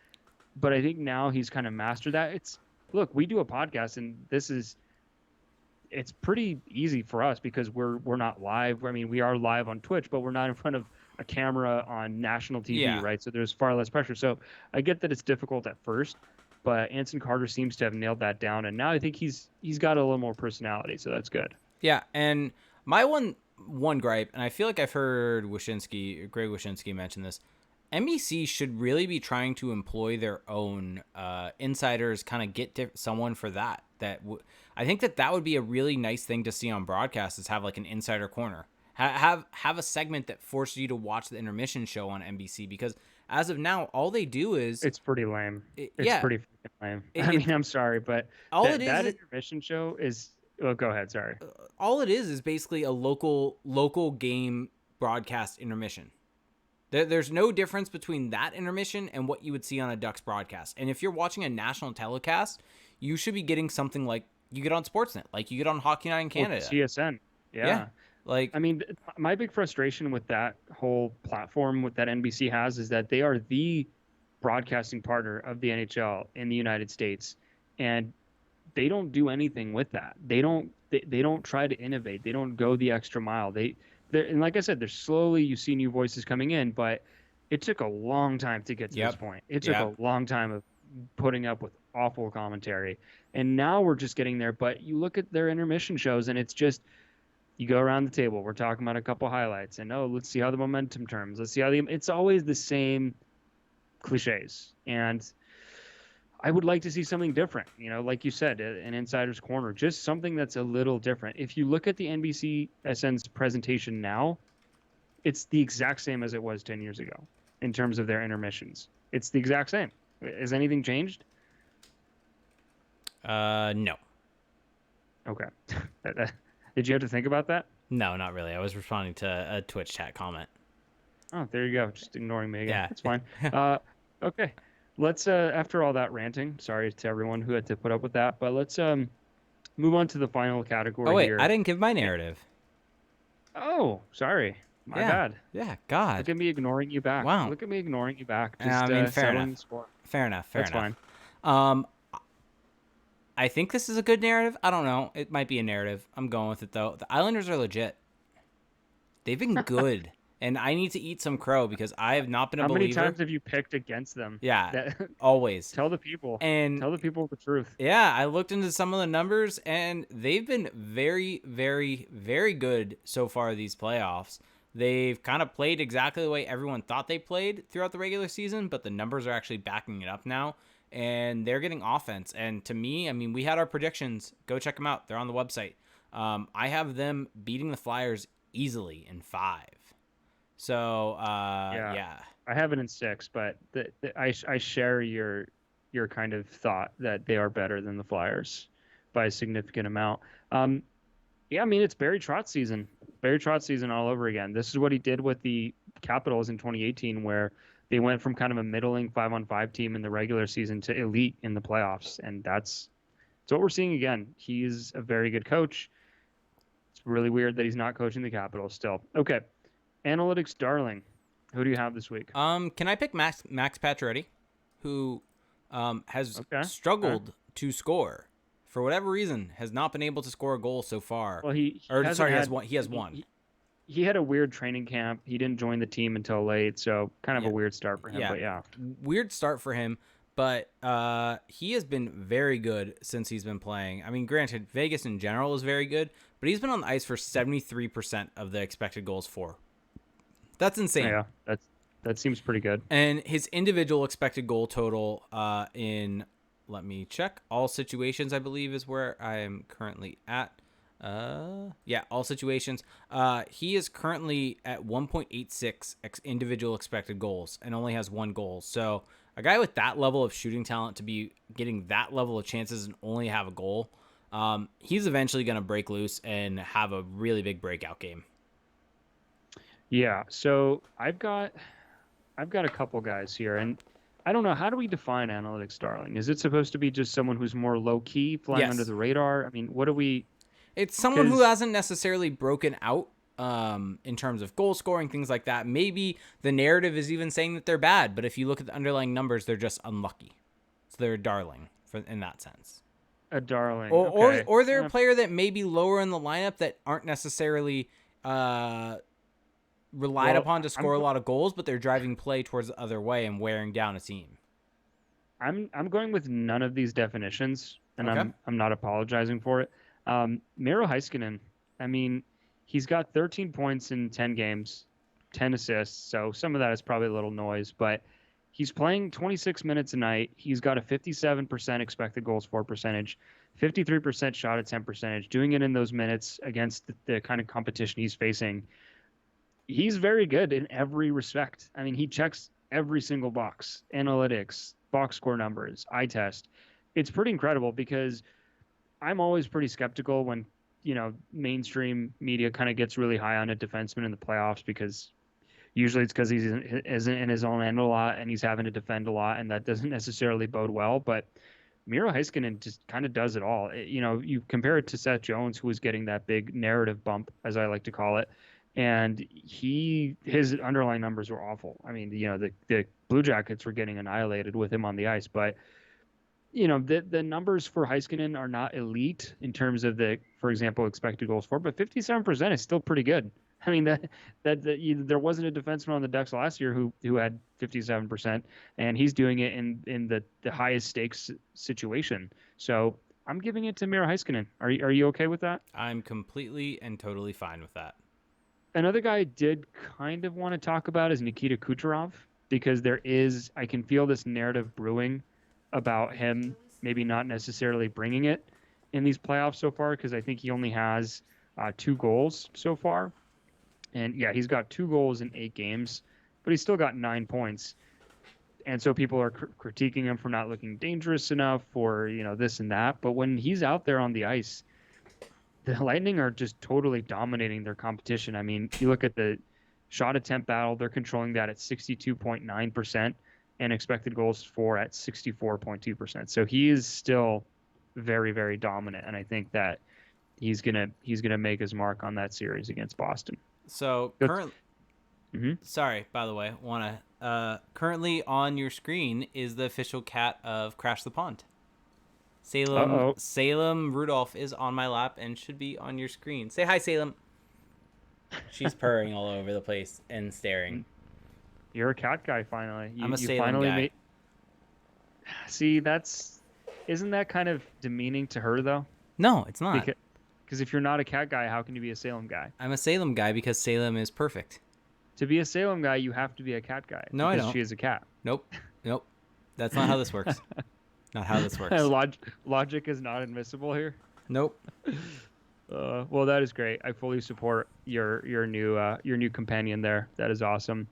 But I think now he's kind of mastered that. Look, we do a podcast, and it's pretty easy for us because we're not live. I mean, we are live on Twitch, but we're not in front of a camera on national TV, right? So there's far less pressure. So I get that it's difficult at first, but Anson Carter seems to have nailed that down, and now I think he's got a little more personality, so that's good. Yeah, and my one gripe, and I feel like I've heard Greg Wyshynski mention this. NBC should really be trying to employ their own insiders, kind of get someone for that. I think that would be a really nice thing to see on broadcast, is have like an insider corner. Have a segment that forces you to watch the intermission show on NBC, because as of now, all they do is... It's pretty lame. It's pretty freaking lame. I'm sorry, but that intermission show is... Oh, go ahead. Sorry. All it is basically a local game broadcast intermission. There's no difference between that intermission and what you would see on a Ducks broadcast. And if you're watching a national telecast, you should be getting something like you get on Sportsnet, like you get on Hockey Night in Canada. CSN. Yeah. I mean, my big frustration with that whole platform that NBC has is that they are the broadcasting partner of the NHL in the United States, and they don't do anything with that. They don't try to innovate. They don't go the extra mile. And like I said, you see new voices coming in, but it took a long time to get to this point. It took a long time of putting up with awful commentary, and now we're just getting there. But you look at their intermission shows, and it's just, you go around the table, we're talking about a couple highlights, and let's see how the momentum turns. Let's see how it's always the same cliches. And I would like to see something different, like you said, an insider's corner, just something that's a little different. If you look at the NBCSN's presentation now, it's the exact same as it was 10 years ago in terms of their intermissions. It's the exact same. Has anything changed? No. Okay. Did you have to think about that? No, not really. I was responding to a Twitch chat comment. Oh, there you go. Just ignoring me again. Yeah. It's fine. Okay. Let's, after all that ranting, sorry to everyone who had to put up with that, but let's move on to the final category here. I didn't give my narrative. Oh, sorry. My bad. Yeah, God. Look at me ignoring you back. Wow. Look at me ignoring you back. Just, fair enough. Score. Fair enough. That's fine. I think this is a good narrative. I don't know. It might be a narrative. I'm going with it, though. The Islanders are legit. They've been good. And I need to eat some crow because I have not been a believer. How many times have you picked against them? Yeah, always. Tell the people the truth. Yeah, I looked into some of the numbers, and they've been very, very, very good so far these playoffs. They've kind of played exactly the way everyone thought they played throughout the regular season, but the numbers are actually backing it up now, and they're getting offense. And to me, I mean, we had our predictions. Go check them out. They're on the website. I have them beating the Flyers easily in 5. So, yeah. I have it in 6, but I share your kind of thought that they are better than the Flyers by a significant amount. Yeah, I mean, it's Barry Trotz season. Barry Trotz season all over again. This is what he did with the Capitals in 2018, where they went from kind of a middling 5-on-5 team in the regular season to elite in the playoffs. And that's what we're seeing again. He's a very good coach. It's really weird that he's not coaching the Capitals still. Okay. Analytics darling, who do you have this week? Can I pick Max Pacioretty, who has struggled to score for whatever reason, has not been able to score a goal so far. Well, he has one. he had a weird training camp. He didn't join the team until late, so kind of a Yeah. weird start for him. Yeah. But yeah, Weird start for him, but he has been very good since he's been playing. I mean, granted, Vegas in general is very good, but he's been on the ice for 73% of the expected goals for. That's insane. yeah, that seems pretty good. And his individual expected goal total in, let me check, all situations, I believe, is where I am currently at. Yeah, all situations. He is currently at 1.86 individual expected goals and only has 1 goal. So a guy with that level of shooting talent to be getting that level of chances and only have a goal, he's eventually going to break loose and have a really big breakout game. Yeah, so I've got a couple guys here, and I don't know, how do we define analytics darling? Is it supposed to be just someone who's more low key, flying under Yes. the radar? I mean, what do we? It's someone who Because hasn't necessarily broken out in terms of goal scoring, things like that. Maybe the narrative is even saying that they're bad, but if you look at the underlying numbers, they're just unlucky. So they're a darling in that sense. a darling. Or, Okay. or they're a player that may be lower in the lineup that aren't necessarily relied Well, upon to I'm score a lot of goals, but they're driving play towards the other way and wearing down a team. I'm going with none of these definitions, and Okay. I'm not apologizing for it. Miro Heiskanen, I mean, he's got 13 points in 10 games, 10 assists, so some of that is probably a little noise, but he's playing 26 minutes a night. He's got a 57% expected goals for percentage, 53% shot attempt percentage, doing it in those minutes against the kind of competition he's facing. He's very good in every respect. I mean, he checks every single box: analytics, box score numbers, eye test. It's pretty incredible because I'm always pretty skeptical when, mainstream media kind of gets really high on a defenseman in the playoffs, because usually it's because he's isn't in his own end a lot and he's having to defend a lot, and that doesn't necessarily bode well. But Miro Heiskanen just kind of does it all. You compare it to Seth Jones, who was getting that big narrative bump, as I like to call it, and his underlying numbers were awful. I mean, the Blue Jackets were getting annihilated with him on the ice, but the numbers for Heiskanen are not elite in terms of for example, expected goals for, but 57% is still pretty good. I mean, there wasn't a defenseman on the Ducks last year who had 57%, and he's doing it in the highest stakes situation. So I'm giving it to Miro Heiskanen. Are you okay with that? I'm completely and totally fine with that. Another guy I did kind of want to talk about is Nikita Kucherov, because I can feel this narrative brewing about him maybe not necessarily bringing it in these playoffs so far, because I think he only has 2 goals so far. And yeah, he's got 2 goals in 8 games, but he's still got 9 points. And so people are critiquing him for not looking dangerous enough, for, this and that. But when he's out there on the ice, the Lightning are just totally dominating their competition. I mean, you look at the shot attempt battle, they're controlling that at 62.9%, and expected goals for at 64.2%. So he is still very, very dominant, and I think that he's gonna make his mark on that series against Boston. So sorry, by the way, currently on your screen is the official cat of Crash the Pond. Salem Rudolph is on my lap and should be on your screen. Say hi, Salem. She's purring all over the place and staring. You're a cat guy, finally. I'm a you Salem finally guy. See, isn't that kind of demeaning to her, though? No, it's not. Because if you're not a cat guy, how can you be a Salem guy? I'm a Salem guy because Salem is perfect. To be a Salem guy, you have to be a cat guy. No, I because don't. she is a cat. Nope. That's not how this works. Not how this works. Logic is not admissible here. Nope. Well, that is great. I fully support your new companion there. That is awesome.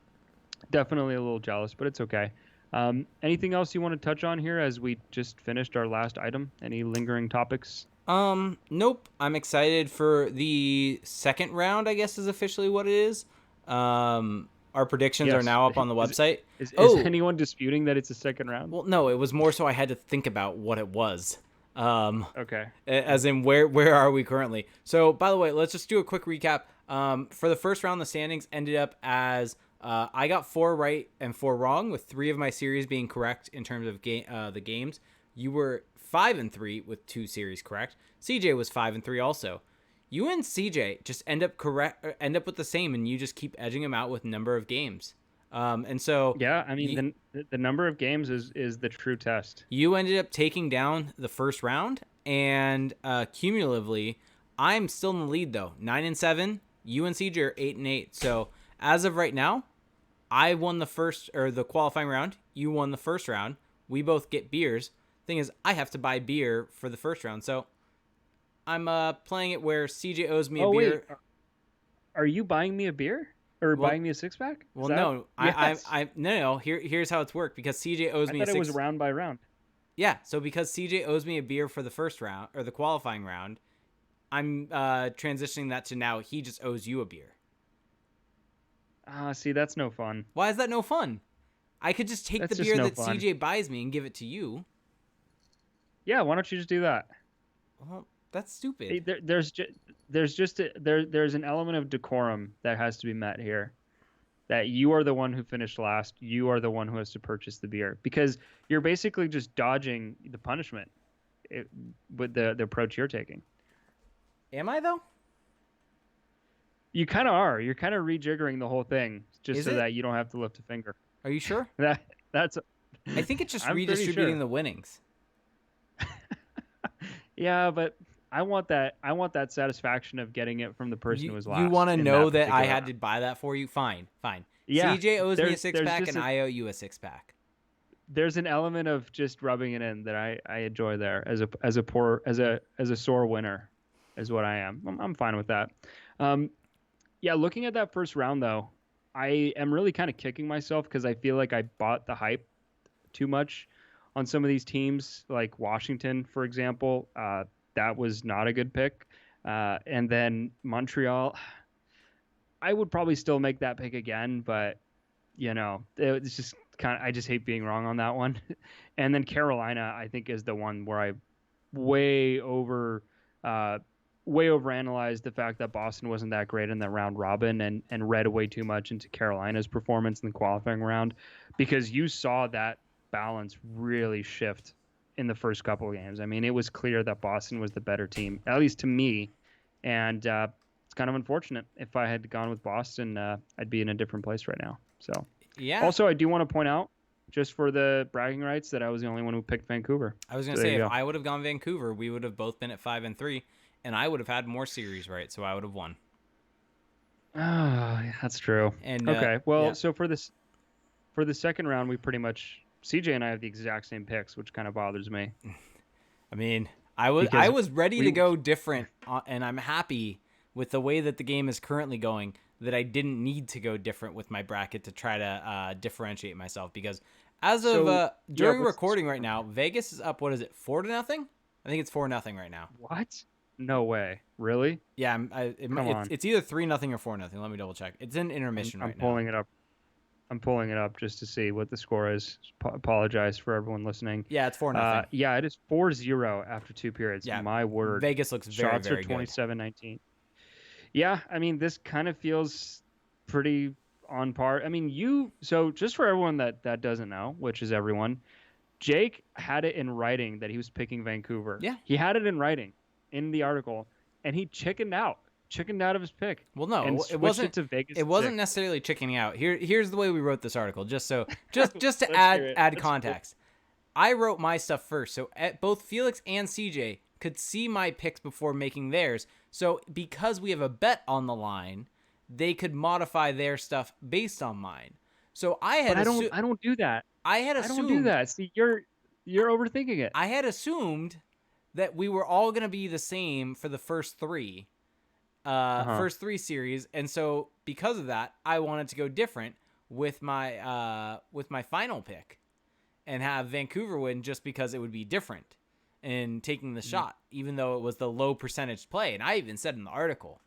Definitely a little jealous, but it's okay. Anything else you want to touch on here as we just finished our last item? Any lingering topics? Nope. I'm excited for the second round, I guess is officially what it is. Our predictions are now up on the website. Is anyone disputing that it's a second round? Well, no, it was more so I had to think about what it was. Okay. As in where are we currently? So, by the way, let's just do a quick recap. For the first round, the standings ended up as I got 4 right and 4 wrong, with 3 of my series being correct in terms of the games. You were 5-3 with 2 series correct. CJ was 5-3 also. You and CJ just end up with the same, and you just keep edging him out with number of games. And so Yeah, I you, mean the number of games is the true test. you ended up taking down the first round, and cumulatively, I'm still in the lead though, 9-7. You and CJ are 8-8. So as of right now, I won the qualifying round. You won the first round. We both get beers. Thing is, I have to buy beer for the first round, so I'm playing it where CJ owes me a Oh beer. wait, are you buying me a beer or Well, buying me a six pack? well, no, Yes. no. Here's how it's worked because CJ owes I me a thought it was six. round by round. Yeah, so because CJ owes me a beer for the first round or the qualifying round, I'm transitioning that to now he just owes you a beer. Ah, see, that's no fun. Why is that no fun? I could just take That's the just beer no that fun. CJ buys me and give it to you. Yeah, why don't you just do that? Well, that's stupid. There's an element of decorum that has to be met here. That you are the one who finished last. You are the one who has to purchase the beer because you're basically just dodging the punishment with the approach you're taking. Am I though? You kind of are. You're kind of rejiggering the whole thing just Is so it? that you don't have to lift a finger. Are you sure? That's. I think it's just I'm pretty redistributing sure. the winnings. Yeah, but I want that. I want that satisfaction of getting it from the person who was You want last to in know that that I particular had round. to buy that for you? Fine. Yeah, CJ owes me a there's six there's pack, just and a, I owe you a six pack. there's an element of just rubbing it in that I enjoy there as a sore winner, is what I am. I'm fine with that. Um, yeah, looking at that first round though, I am really kind of kicking myself because I feel like I bought the hype too much on some of these teams, like Washington, for example. That was not a good pick. And then Montreal, I would probably still make that pick again, but it's just kind of I just hate being wrong on that one. And then Carolina, I think, is the one where I way over uh, way overanalyzed the fact that Boston wasn't that great in the round robin and read way too much into Carolina's performance in the qualifying round because you saw that balance really shift in the first couple of games. I mean, it was clear that Boston was the better team, at least to me, and it's kind of unfortunate. If I had gone with Boston, I'd be in a different place right now. So, Yeah. also, I do want to point out, just for the bragging rights, that I was the only one who picked Vancouver. I was gonna So there say you if go. I would have gone Vancouver, we would have both been at 5-3, and I would have had more series right, so I would have won. Ah, yeah, that's true. And Okay, yeah, well, so for the second round, we pretty much CJ and I have the exact same picks, which kind of bothers me I mean, I because was ready to we go different, and I'm happy with the way that the game is currently going. That I didn't need to go different with my bracket to try to differentiate myself because as of so yeah. during What's the recording score? right now, Vegas is up. What is it? 4-0? I think it's 4-0 right now. What? No way. Really? Yeah, Come on. it's either 3-0 or 4-0. Let me double check. It's in intermission I'm right now. pulling it up. I'm pulling it up just to see what the score is. Apologize for everyone listening. Yeah, it's 4-0. Yeah, it is 4-0 after two periods. Yeah, My word. Vegas looks very Shots are very good. 27-19. Yeah, I mean, this kind of feels pretty on par. I mean, so just for everyone that doesn't know, which is everyone, Jake had it in writing that he was picking Vancouver. Yeah. He had it in writing in the article, and he chickened out of his pick. Well, no, And it switched wasn't. it to Vegas. It at wasn't 6. necessarily chickening out. Here's the way we wrote this article, just to Let's add hear it. add Let's- context. I wrote my stuff first, so both Felix and CJ could see my picks before making theirs. So because we have a bet on the line, they could modify their stuff based on mine. So I had But I don't do that. I had I don't do assumed that. See, you're overthinking it. I had assumed that we were all going to be the same for the first three. First three series, and so because of that, I wanted to go different with my final pick, and have Vancouver win just because it would be different in taking the shot, even though it was the low percentage play. And I even said in the article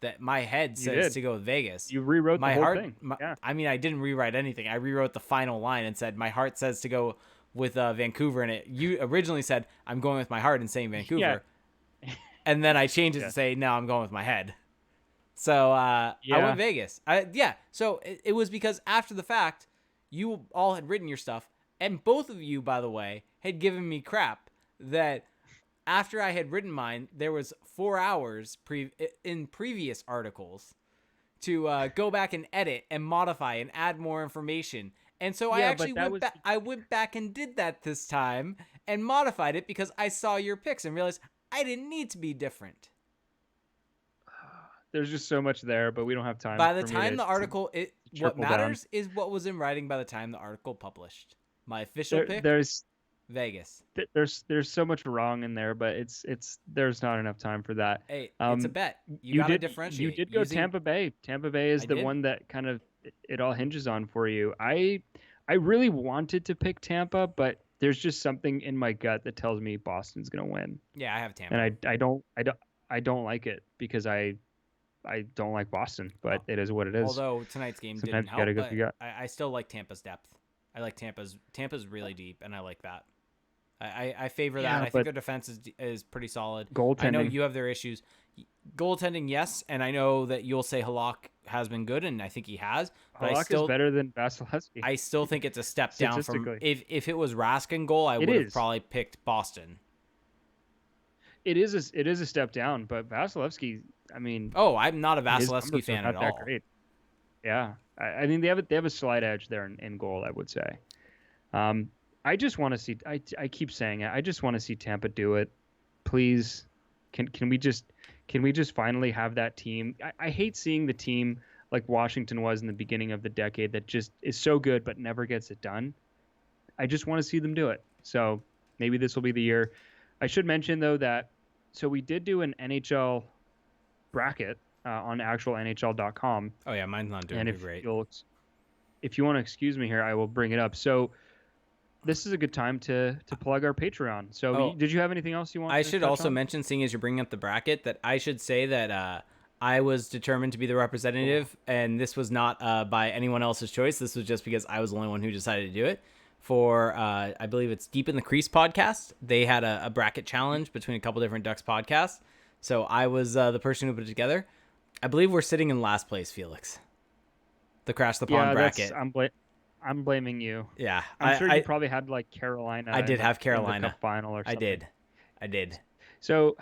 that my head says to go with Vegas. You rewrote My the whole heart, thing. Yeah. I mean, I didn't rewrite anything. I rewrote the final line and said my heart says to go with Vancouver, and you originally said I'm going with my heart and saying Vancouver. Yeah. And then I changed it to say, no, I'm going with my head. So I went Vegas. So it was because after the fact, you all had written your stuff. And both of you, by the way, had given me crap that after I had written mine, there was 4 hours in previous articles to go back and edit and modify and add more information. And so I Yeah, but actually that went was back. I went back and did that this time and modified it because I saw your picks and realized I didn't need to be different. there's just so much there, but we don't have time By the for me time to, the to article, what trickle down. matters is what was in writing by the time the article published. My official There pick, there's Vegas. there's so much wrong in there, but it's there's not enough time for that. Hey, it's a Um, bet. You you got to did differentiate go using. Tampa Bay. Tampa Bay is I the did. one that kind of it all hinges on for you. I really wanted to pick Tampa, but there's just something in my gut that tells me Boston's gonna win, Yeah, I have and Tampa. I don't like it because I don't like Boston, but Well, it is what it is. although tonight's game didn't Sometimes you gotta help, go for but your gut. I still like Tampa's depth. I like Tampa's really deep, and I like that. I favor that. Yeah, I think but their defense is pretty solid. I know goaltending. you have their issues. Goaltending, yes, and I know that you'll say Halak has been good, and I think he has. But Halak is better than Vasilevsky I still think it's a step down from statistically. if it was Raskin goal, I It would have is. probably picked Boston. It is a step down, but Vasilevsky, I mean, Oh, I'm not a his Vasilevsky numbers are fan at not that all. great. Yeah, I mean they have a slight edge there in goal, I would say. I just want to see. I keep saying it. I just want to see Tampa do it. Please, can we just finally have that team? I hate seeing the team like Washington was in the beginning of the decade that just is so good but never gets it done. I just want to see them do it. So maybe this will be the year. I should mention though that so we did do an NHL bracket on actual NHL.com, Oh yeah, mine's not doing and too great. if you want to excuse me here, I will bring it up. So this is a good time to plug our Patreon. So Oh, did you have anything else you I wanted to should touch also on? mention, seeing as you're bringing up the bracket, that I should say that I was determined to be the Oh, representative, and this was not by anyone else's choice. This was just because I was the only one who decided to do it. For I believe it's Deep in the Crease podcast, they had a bracket challenge between a couple different Ducks podcasts. So I was the person who put it together. I believe we're sitting in last place, Felix. The Crash the Pond yeah, bracket. I'm blaming you. Yeah, I'm sure you probably had like Carolina I did have in the cup Carolina. final or I something. did. So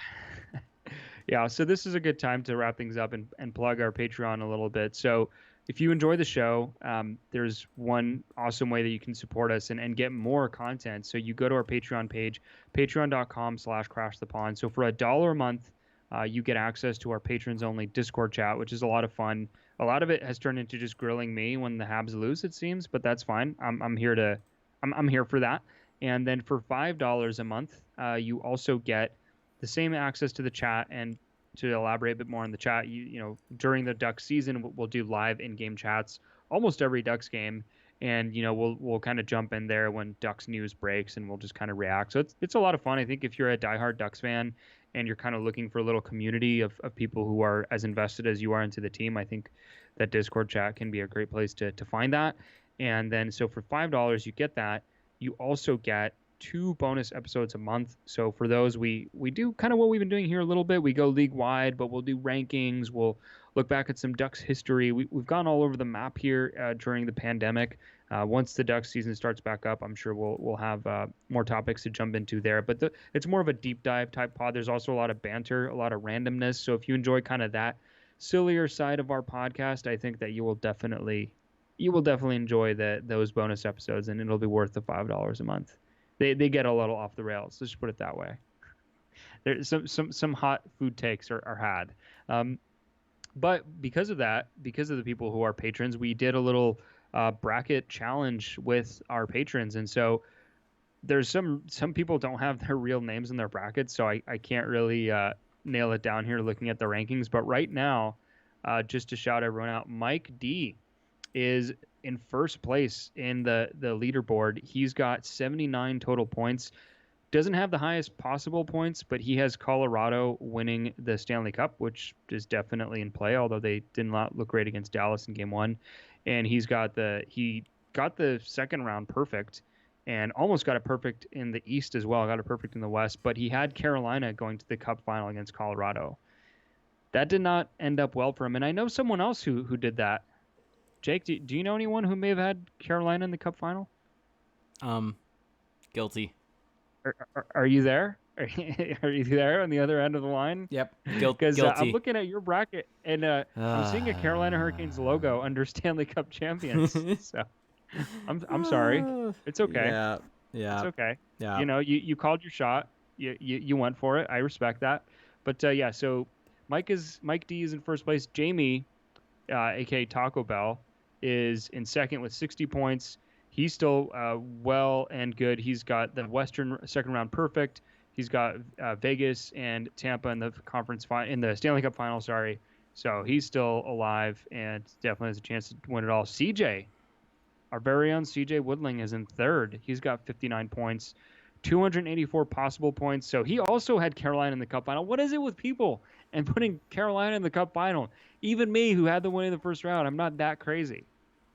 yeah, so this is a good time to wrap things up and plug our Patreon a little bit. So if you enjoy the show, there's one awesome way that you can support us and get more content. So you go to our Patreon page, patreon.com/crashthepond. So for $1 a month, you get access to our patrons only Discord chat, which is a lot of fun. A lot of it has turned into just grilling me when the Habs lose, it seems, but that's fine. I'm here for that. And then for $5 a month, you also get the same access to the chat. And to elaborate a bit more on the chat, you know during the Ducks season, we'll do live in-game chats almost every Ducks game, and we'll kind of jump in there when Ducks news breaks, and we'll just kind of react. So it's a lot of fun. I think if you're a diehard Ducks fan and you're kind of looking for a little community of people who are as invested as you are into the team, I think that Discord chat can be a great place to find that. And then so for $5 you get that. You also get 2 bonus episodes a month. So for those, we do kind of what we've been doing here a little bit. We go league wide, but we'll do rankings. We'll look back at some Ducks history. We've gone all over the map here during the pandemic. Once the Ducks season starts back up, I'm sure we'll have more topics to jump into there. But it's more of a deep dive type pod. There's also a lot of banter, a lot of randomness. So if you enjoy kind of that sillier side of our podcast, I think that you will definitely enjoy those bonus episodes, and it'll be worth the $5 a month. They get a little off the rails. Let's just put it that way. There's some hot food takes are had, but because of that, because of the people who are patrons, we did a little bracket challenge with our patrons, and so there's some people don't have their real names in their brackets, so I can't really nail it down here looking at the rankings. But right now, just to shout everyone out, Mike D is in first place in the leaderboard. He's got 79 total points. Doesn't have the highest possible points, but he has Colorado winning the Stanley Cup, which is definitely in play, although they did not look great against Dallas in game 1. And he got the second round perfect and almost got it perfect in the East as well. Got it perfect in the West, but he had Carolina going to the Cup final against Colorado. That did not end up well for him. And I know someone else who did that. Jake, do you know anyone who may have had Carolina in the Cup final? Guilty. Are you there? Are you there on the other end of the line? Yep. Because I'm Guilty. looking at your bracket, and I'm seeing a Carolina Hurricanes logo under Stanley Cup champions. So I'm sorry. It's okay. Yeah. It's Yeah. okay. Yeah. You know, you called your shot. You went for it. I respect that. But yeah, so Mike D is in first place. Jamie, aka Taco Bell, is in second with 60 points. He's still well and good. He's got the Western second round perfect. He's got Vegas and Tampa in the in the Stanley Cup final. Sorry, so he's still alive and definitely has a chance to win it all. CJ, our very own CJ Woodling, is in third. He's got 59 points, 284 possible points. So he also had Carolina in the Cup final. What is it with people and putting Carolina in the Cup final? Even me, who had the win in the first round, I'm not that crazy.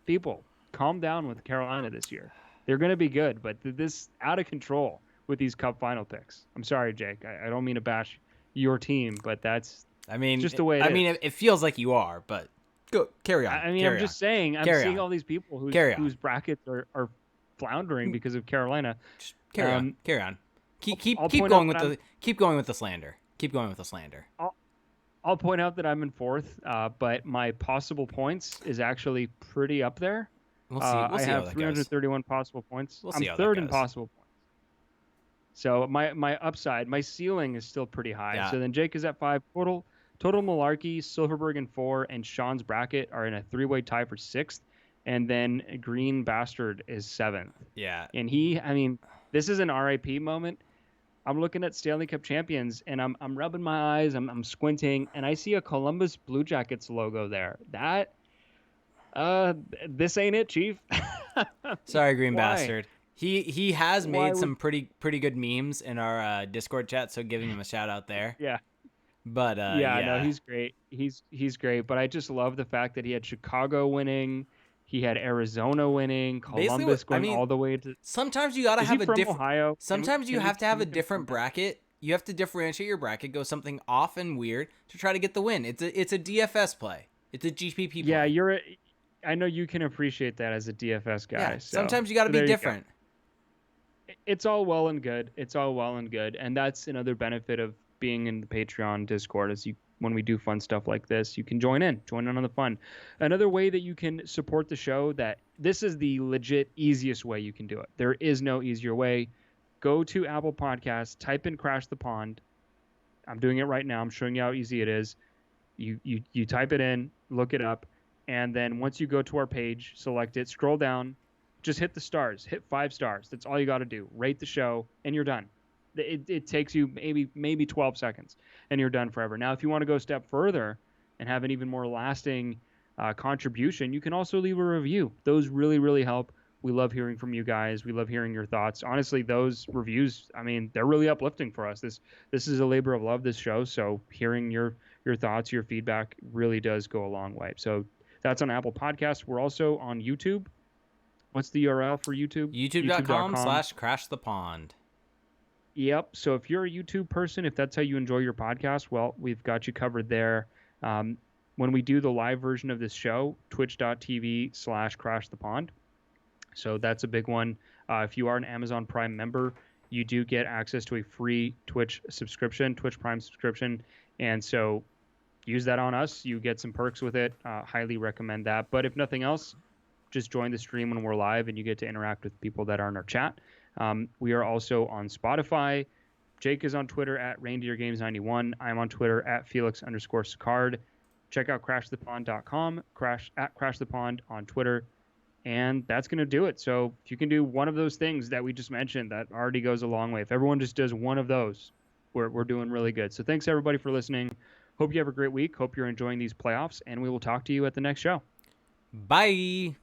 People, calm down with Carolina this year. They're going to be good, but this out of control with these Cup final picks. I'm sorry, Jake. I don't mean to bash your team, but that's just the way it is. It feels like you are, but go carry on. I'm just saying. I'm seeing all these people whose brackets are floundering because of Carolina. Just carry on. Carry on. Keep going with the slander. Keep going with the slander. I'll point out that I'm in fourth, but my possible points is actually pretty up there. We'll see. I have 331 possible points. I'm third in possible points. So my upside, my ceiling is still pretty high. Yeah. So then Jake is at 5 total. Total Malarkey, Silverberg in 4, and Sean's bracket are in a 3-way tie for 6th. And then Green Bastard is 7th. Yeah. And this is an RIP moment. I'm looking at Stanley Cup champions, and I'm rubbing my eyes. I'm squinting, and I see a Columbus Blue Jackets logo there. This ain't it, Chief. Sorry, Green Bastard. He has made some pretty good memes in our Discord chat, so giving him a shout out there. Yeah. But no, he's great. He's great. But I just love the fact that he had Chicago winning. He had Arizona winning, Columbus going all the way to. Sometimes you gotta have a different. Ohio? Sometimes you have to have a different bracket. You have to differentiate your bracket, go something off and weird to try to get the win. It's a DFS play. It's a GPP play. Yeah, I know you can appreciate that as a DFS guy. Yeah, so sometimes you got to be different. It's all well and good. And that's another benefit of being in the Patreon Discord is when we do fun stuff like this, you can join in on the fun. Another way that you can support the show, that this is the legit easiest way you can do it. There is no easier way. Go to Apple Podcasts, type in Crash the Pond. I'm doing it right now. I'm showing you how easy it is. You type it in, look it up, and then once you go to our page, select it, scroll down, just hit the stars, hit 5 stars. That's all you got to do. Rate the show, and you're done. It takes you maybe 12 seconds, and you're done forever. Now, if you want to go a step further and have an even more lasting contribution, you can also leave a review. Those really, really help. We love hearing from you guys. We love hearing your thoughts. Honestly, those reviews, they're really uplifting for us. This is a labor of love, this show. So hearing your thoughts, your feedback really does go a long way. So that's on Apple Podcasts. We're also on YouTube. What's the URL for YouTube? YouTube.com/crashthepond. Yep. So if you're a YouTube person, if that's how you enjoy your podcast, well, we've got you covered there. When we do the live version of this show, twitch.tv/crashthepond. So that's a big one. If you are an Amazon Prime member, you do get access to a free Twitch Prime subscription. And so use that on us. You get some perks with it. Highly recommend that. But if nothing else, just join the stream when we're live and you get to interact with people that are in our chat. We are also on Spotify. Jake is on Twitter at ReindeerGames91. I'm on Twitter at Felix_Sicard. Check out CrashThePond.com, @CrashThePond on Twitter. And that's going to do it. So if you can do one of those things that we just mentioned, that already goes a long way. If everyone just does one of those, we're doing really good. So thanks, everybody, for listening. Hope you have a great week. Hope you're enjoying these playoffs. And we will talk to you at the next show. Bye.